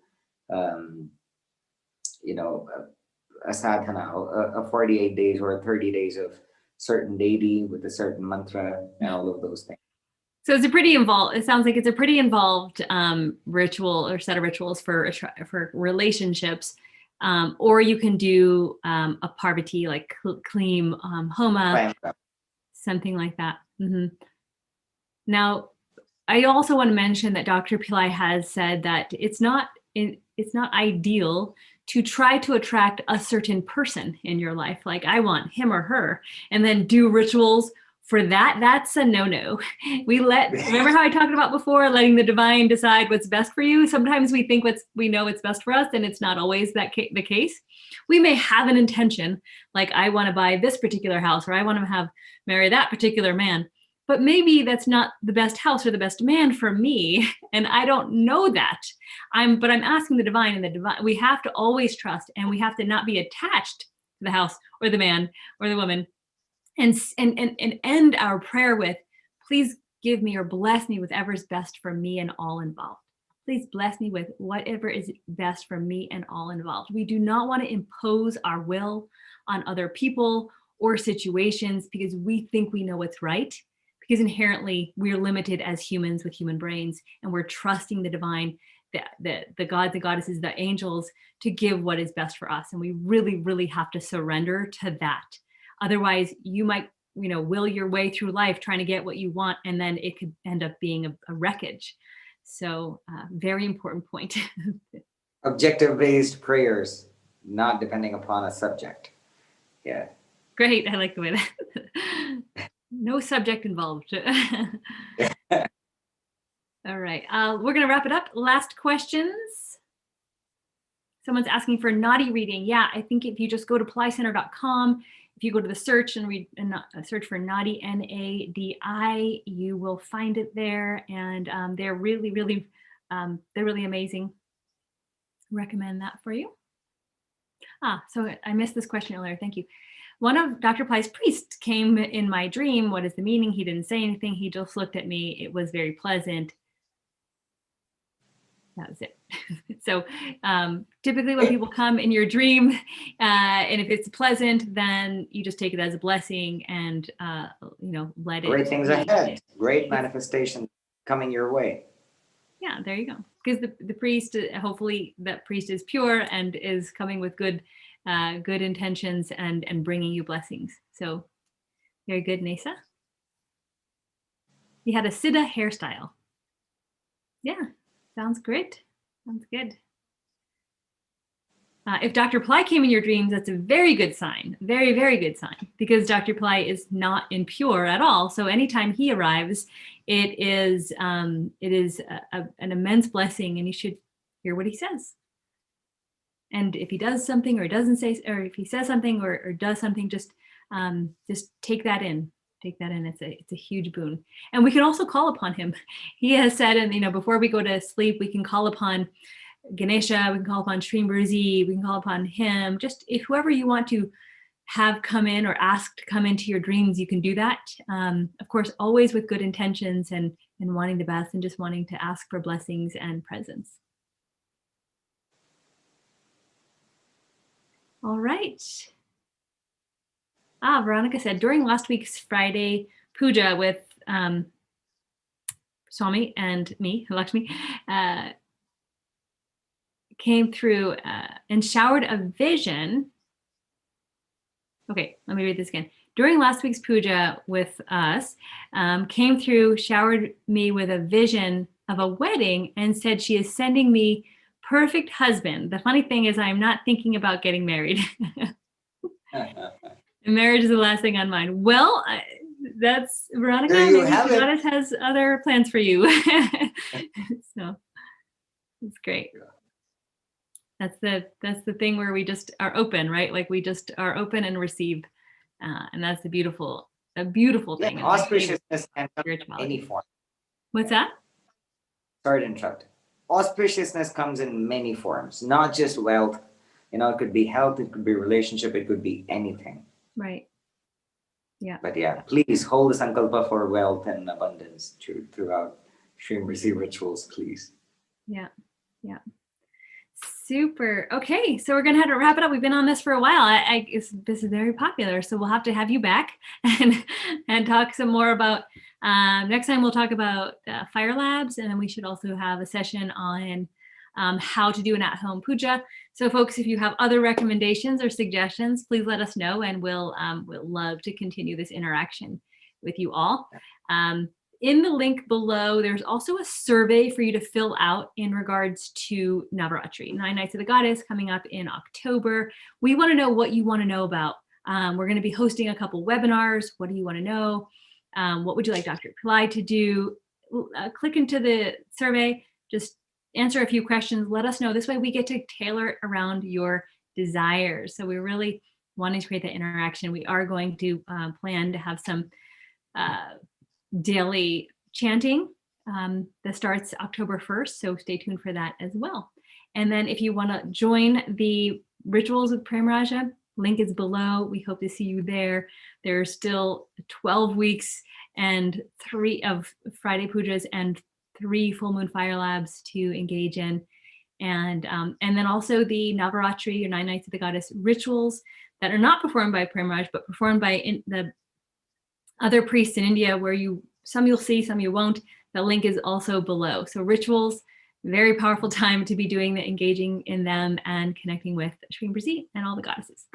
a sadhana, a 48 days or 30 days of certain deity with a certain mantra and all of those things. So it's a pretty involved, it sounds like it's a pretty involved ritual or set of rituals for relationships. Or you can do a Parvati, like Kleem, Homa, something like that. Mm-hmm. Now, I also want to mention that Dr. Pillai has said that it's not ideal to try to attract a certain person in your life. Like, I want him or her, and then do rituals for that. That's a no-no. Remember how I talked about before, letting the divine decide what's best for you? Sometimes we think we know what's best for us, and it's not always the case. We may have an intention, like, I want to buy this particular house, or I want to marry that particular man. But maybe that's not the best house or the best man for me, and I don't know that. But I'm asking the divine, and the divine. We have to always trust, and we have to not be attached to the house or the man or the woman, and end our prayer with, please give me or bless me with whatever's best for me and all involved. Please bless me with whatever is best for me and all involved. We do not want to impose our will on other people or situations because we think we know what's right. Because inherently we're limited as humans with human brains, and we're trusting the divine, the gods, the goddesses, the angels to give what is best for us. And we really, really have to surrender to that. Otherwise, you might, will your way through life trying to get what you want, and then it could end up being a wreckage. So very important point. Objective-based prayers, not depending upon a subject. Yeah. Great. I like the way that. No subject involved. All right. We're going to wrap it up. Last questions. Someone's asking for Nadi reading. Yeah, I think if you just go to PillaiCenter.com, if you go to the search and read search for Nadi, N-A-D-I, you will find it there. And they're really, really, they're really amazing. Recommend that for you. So I missed this question earlier. Thank you. One of Dr. Pillai's priests came in my dream. What is the meaning? He didn't say anything. He just looked at me. It was very pleasant. That was it. So typically when people come in your dream, and if it's pleasant, then you just take it as a blessing and, let it. Great things ahead. Great manifestation coming your way. Yeah, there you go. Because the priest, hopefully that priest is pure and is coming with good intentions and bringing you blessings. So very good, Nesa. He had a Siddha hairstyle. Yeah, sounds great. Sounds good. If Dr. Pillai came in your dreams, that's a very good sign. Very, very good sign, because Dr. Pillai is not impure at all. So anytime he arrives, it is an immense blessing, and you should hear what he says. And if he does something or doesn't say, or if he says something or does something, just take that in. Take that in. It's a huge boon. And we can also call upon him. He has said, and before we go to sleep, we can call upon Ganesha, we can call upon Shreem Brzee, we can call upon him. Just if whoever you want to have come in or ask to come into your dreams, you can do that. Of course, always with good intentions and wanting the best and just wanting to ask for blessings and presence. All right. Veronica said, during last week's Friday puja with Swami and me, Lakshmi, came through and showered a vision. Okay, let me read this again. During last week's puja with us, came through, showered me with a vision of a wedding and said she is sending me perfect husband. The funny thing is I'm not thinking about getting married. Marriage is the last thing on mind. Well, that's Veronica. There you Maybe have it. Goddess has other plans for you. So it's great. That's the thing where we just are open, right? Like we just are open and receive, and that's the beautiful thing. Yeah, auspiciousness can come in any form. What's that? Sorry to interrupt. Auspiciousness comes in many forms, not just wealth. It could be health, it could be relationship, it could be anything. Right. Yeah. But yeah, please hold the sankalpa for wealth and abundance throughout Shreem Brzee rituals, please. Yeah. Yeah. Super. Okay, so we're gonna have to wrap it up. We've been on this for a while. This is very popular, so we'll have to have you back and talk some more about. Next time we'll talk about fire labs, and then we should also have a session on how to do an at-home puja. So, folks, if you have other recommendations or suggestions, please let us know, and we'll love to continue this interaction with you all. In the link below, there's also a survey for you to fill out in regards to Navaratri, 9 Nights of the Goddess, coming up in October. We want to know what you want to know about. We're going to be hosting a couple webinars. What do you want to know? What would you like Dr. Pillai to do? Click into the survey, just answer a few questions, let us know. This way we get to tailor it around your desires. So we're really wanting to create that interaction. We are going to plan to have some daily chanting that starts October 1st. So stay tuned for that as well. And then if you want to join the rituals with Premaraja, link is below. We hope to see you there. There's still 12 weeks and 3 of Friday pujas and 3 full moon fire labs to engage in. And then also the Navaratri, or 9 Nights of the Goddess rituals that are not performed by Premaraj, but performed by the other priests in India, where some you'll see, some you won't. The link is also below. So rituals, very powerful time to be doing the engaging in them and connecting with Shreem Brzee and all the goddesses.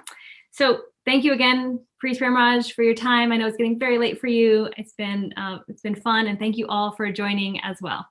So thank you again, Priest Premaraj, for your time. I know it's getting very late for you. It's been fun, and thank you all for joining as well.